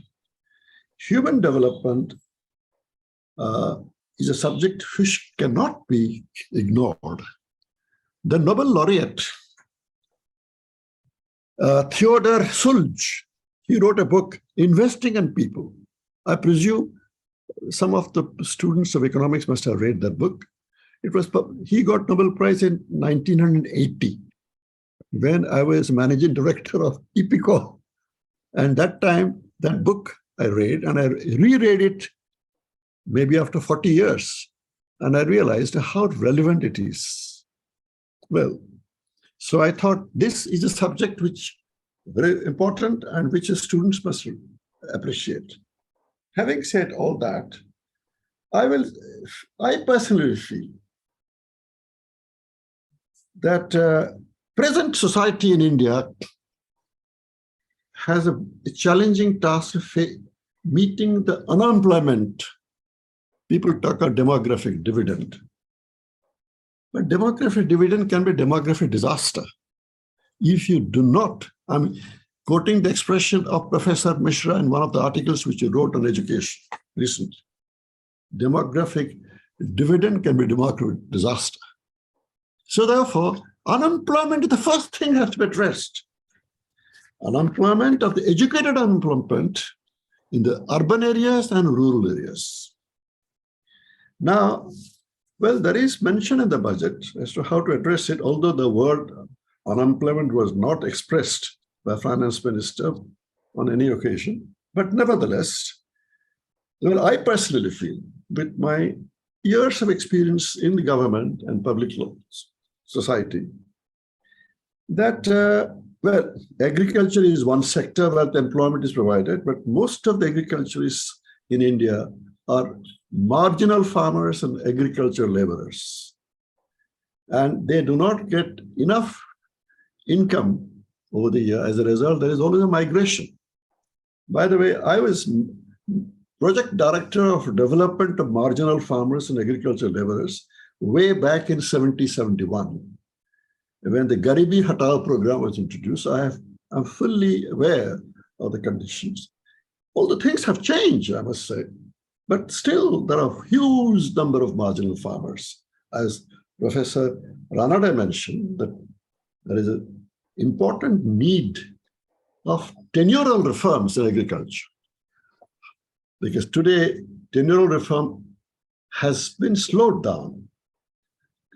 Human development is a subject which cannot be ignored. The Nobel laureate, Theodor Sulj, he wrote a book, Investing in People. I presume some of the students of economics must have read that book. He got Nobel Prize in 1980 when I was managing director of EPICO. And that time, that book I read, and I reread it maybe after 40 years. And I realized how relevant it is. Well, so I thought this is a subject which is very important and which the students must appreciate. Having said all that, I personally feel that present society in India has a challenging task of meeting the unemployment. People talk about demographic dividend. But demographic dividend can be demographic disaster. If you do not, I'm quoting the expression of Professor Misra in one of the articles which he wrote on education recently. Demographic dividend can be demographic disaster. So therefore, unemployment is the first thing that has to be addressed. Unemployment of the educated unemployment in the urban areas and rural areas. Now, well, there is mention in the budget as to how to address it, although the word unemployment was not expressed by Finance Minister on any occasion. But nevertheless, well, I personally feel, with my years of experience in the government and public society, that, well, agriculture is one sector where the employment is provided, but most of the agriculturists in India are marginal farmers and agricultural laborers. And they do not get enough income over the year. As a result, there is always a migration. By the way, I was project director of development of marginal farmers and agricultural laborers way back in 1971. When the Garibi Hatao program was introduced, I'm fully aware of the conditions. All the things have changed, I must say, but still there are a huge number of marginal farmers. As Professor Ranade mentioned, that there is an important need of tenurial reforms in agriculture. Because today, tenurial reform has been slowed down.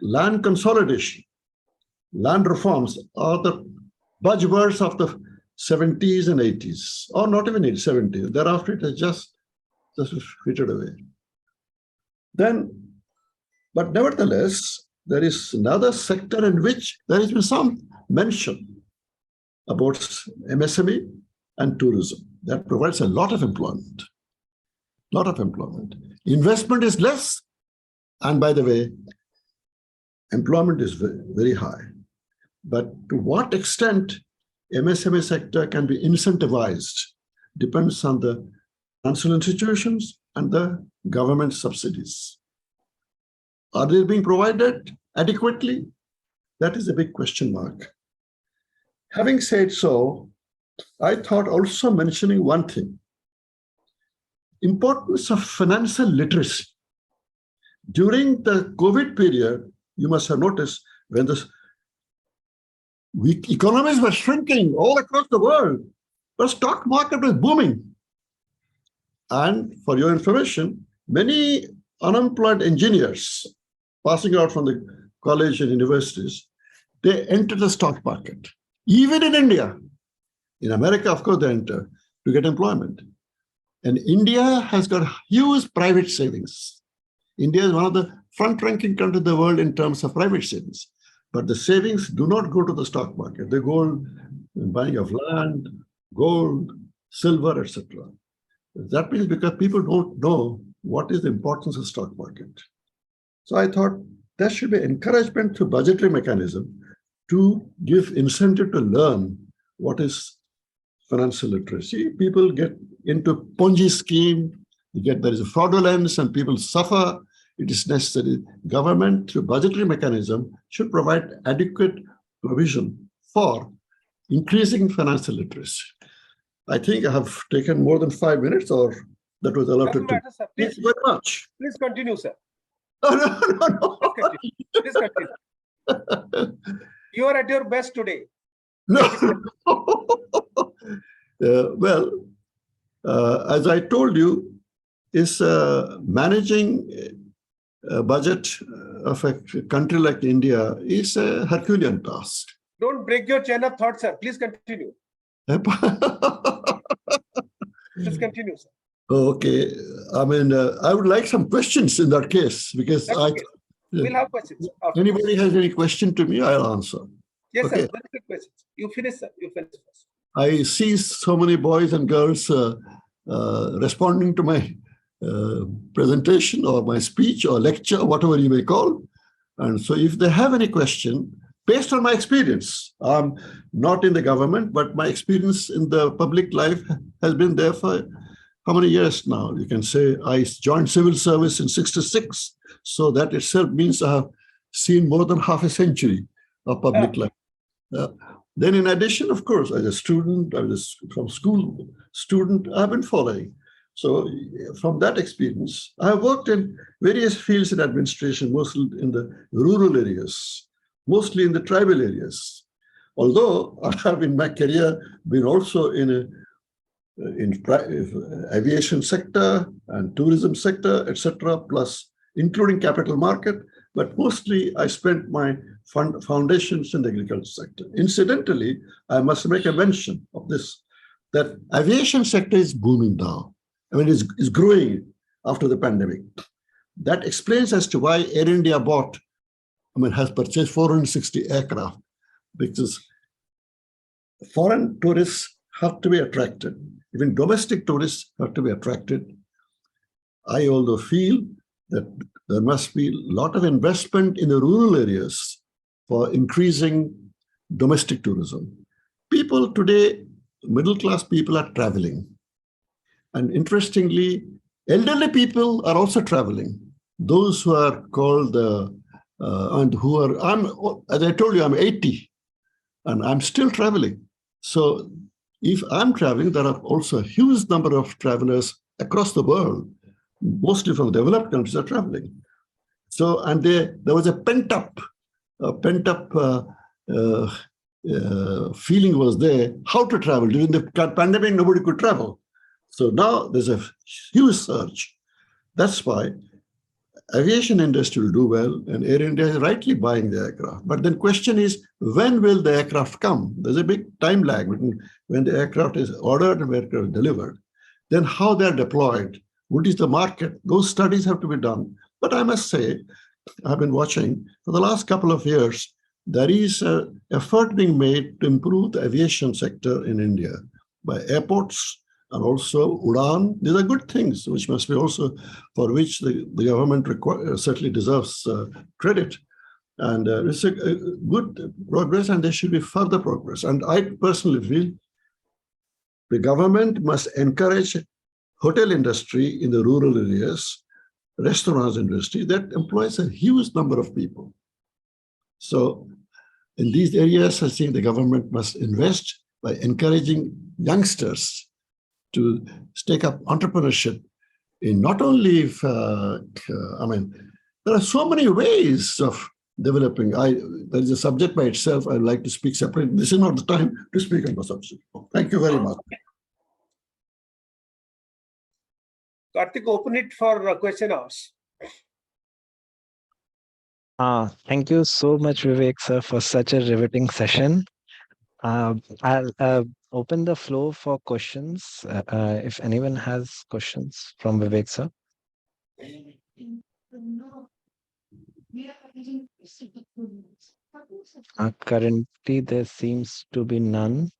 Land consolidation, land reforms are the buzzwords of the 70s and 80s, or not even 70s. Thereafter, it has just fitted away. But nevertheless, there is another sector in which there has been some mention about MSME and tourism. That provides a lot of employment. Investment is less, and by the way, employment is very high. But to what extent MSME sector can be incentivized depends on the financial institutions and the government subsidies. Are they being provided adequately? That is a big question mark. Having said so, I thought also mentioning one thing. Importance of financial literacy. During the COVID period, you must have noticed when the economies were shrinking all across the world, the stock market was booming. And for your information, many unemployed engineers passing out from the college and universities, they entered the stock market. Even in India. In America, of course, they enter to get employment. And India has got huge private savings. India is one of the front-ranking countries in the world in terms of private savings. But the savings do not go to the stock market. They go in buying of land, gold, silver, etc. That means because people don't know what is the importance of stock market. So I thought there should be encouragement through budgetary mechanism to give incentive to learn what is financial literacy. People get into Ponzi scheme, there is a fraudulence and people suffer. It is necessary. Government, through budgetary mechanism, should provide adequate provision for increasing financial literacy. I think I have taken more than 5 minutes, or that was allowed to take. Thank you very much. Please continue, sir. No. Please continue. You are at your best today. No. Well, as I told you, is managing a budget of a country like India is a Herculean task. Don't break your chain of thought, sir. Please continue. Please continue, sir. Okay. I mean, I would like some questions in that case, because we'll have questions. Anybody has any question to me, I'll answer. Yes, okay. Sir. Very good questions. You finish, sir. You finish first. I see so many boys and girls responding to my presentation or my speech or lecture, whatever you may call. And so if they have any question, based on my experience, I'm not in the government, but my experience in the public life has been there for how many years now? You can say I joined civil service in '66. So that itself means I have seen more than half a century of public life. Then in addition, of course, as a student, I was from school student, I've been following. So from that experience, I have worked in various fields in administration, mostly in the rural areas, mostly in the tribal areas. Although I have in my career been also in aviation sector and tourism sector, etc., plus including capital market, but mostly I spent my foundations in the agriculture sector. Incidentally, I must make a mention of this, that aviation sector is booming now. I mean, it's growing after the pandemic. That explains as to why Air India has purchased 460 aircraft, because foreign tourists have to be attracted. Even domestic tourists have to be attracted. I although feel that there must be a lot of investment in the rural areas for increasing domestic tourism. people today, middle class people are traveling. And interestingly, elderly people are also traveling. Those who are called, and who are, as I told you, I'm 80 and I'm still traveling. So if I'm traveling, there are also a huge number of travelers across the world, mostly from developed countries, are traveling. So, and there was a pent-up feeling was there, how to travel. During the pandemic, nobody could travel. So now there's a huge surge. That's why aviation industry will do well, and Air India is rightly buying the aircraft. But then question is, when will the aircraft come? There's a big time lag between when the aircraft is ordered and when it is delivered. Then how they're deployed, what is the market? Those studies have to be done. But I must say, I've been watching for the last couple of years, there is an effort being made to improve the aviation sector in India by airports and also Udan. These are good things, which must be also, for which the government certainly deserves credit. And it's a good progress, and there should be further progress. And I personally feel the government must encourage hotel industry in the rural areas, restaurants industry that employs a huge number of people. So in these areas, I think the government must invest by encouraging youngsters to take up entrepreneurship in not only if, there are so many ways of developing. There is a subject by itself. I'd like to speak separately. This is not the time to speak on the subject. Thank you very much. Karthik, open it for question hours. Thank you so much, Vivek, sir, for such a riveting session. I'll open the floor for questions. If anyone has questions from Vivek, sir. Currently, there seems to be none.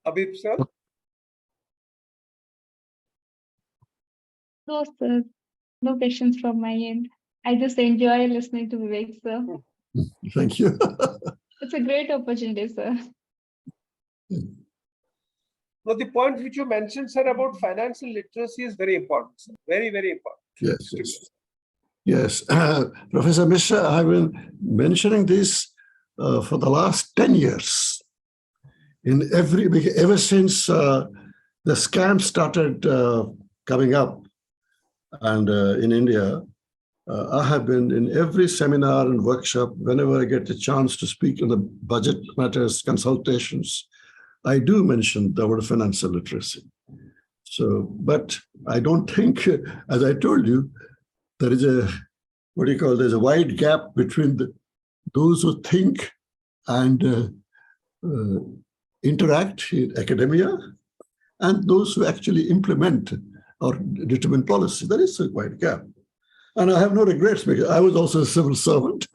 Abhi, sir? No, sir. No questions from my end. I just enjoy listening to Vivek, sir. Thank you. It's a great opportunity, sir. No, the point which you mentioned, sir, about financial literacy is very important, sir. Very, very important. Yes. Yes. Professor Misra, I've been mentioning this for the last 10 years. Ever since the scam started coming up, and in India, I have been in every seminar and workshop. Whenever I get a chance to speak on the budget matters consultations, I do mention the word financial literacy. So, but I don't think, as I told you, there is there's a wide gap between those who think and interact in academia and those who actually implement or determine policy. There is a wide gap. And I have no regrets because I was also a civil servant.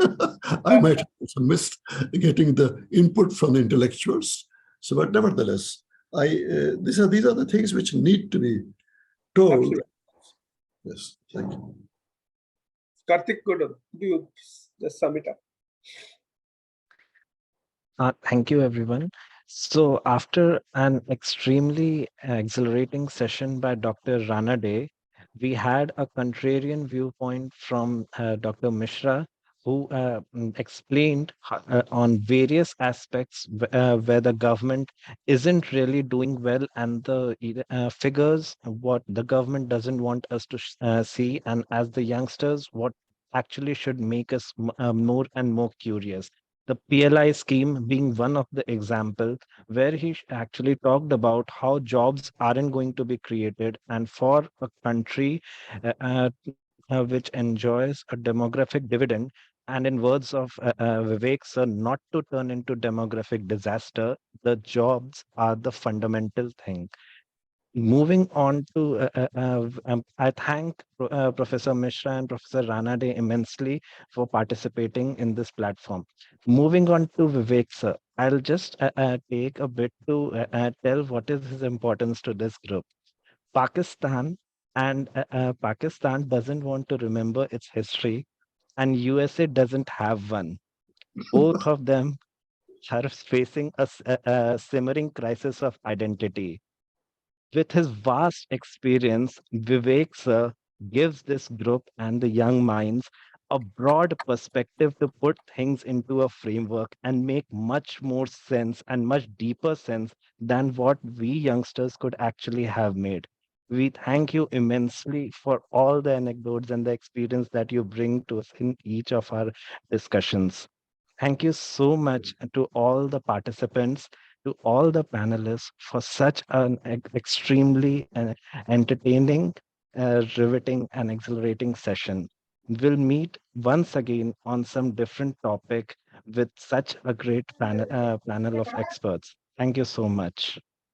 I might have missed getting the input from the intellectuals. So, but nevertheless, these are the things which need to be told. Absolutely. Yes, thank you. Karthik, could you just sum it up? Thank you, everyone. So after an extremely exhilarating session by Dr. Ranade, we had a contrarian viewpoint from Dr. Misra, who explained on various aspects where the government isn't really doing well, and the figures, what the government doesn't want us to see, and as the youngsters, what actually should make us more and more curious. The PLI scheme being one of the example where he actually talked about how jobs aren't going to be created, and for a country which enjoys a demographic dividend, and in words of Vivek sir, not to turn into demographic disaster, the jobs are the fundamental thing. Moving on to, I thank Professor Mishra and Professor Ranade immensely for participating in this platform. Moving on to Vivek sir, I'll just take a bit to tell what is his importance to this group. Pakistan Pakistan doesn't want to remember its history, and USA doesn't have one. Both of them are facing a simmering crisis of identity. With his vast experience, Vivek sir gives this group and the young minds a broad perspective to put things into a framework and make much more sense and much deeper sense than what we youngsters could actually have made. We thank you immensely for all the anecdotes and the experience that you bring to us in each of our discussions. Thank you so much to all the participants, to all the panelists for such an extremely entertaining, riveting, and exhilarating session. We'll meet once again on some different topic with such a great panel of experts. Thank you so much.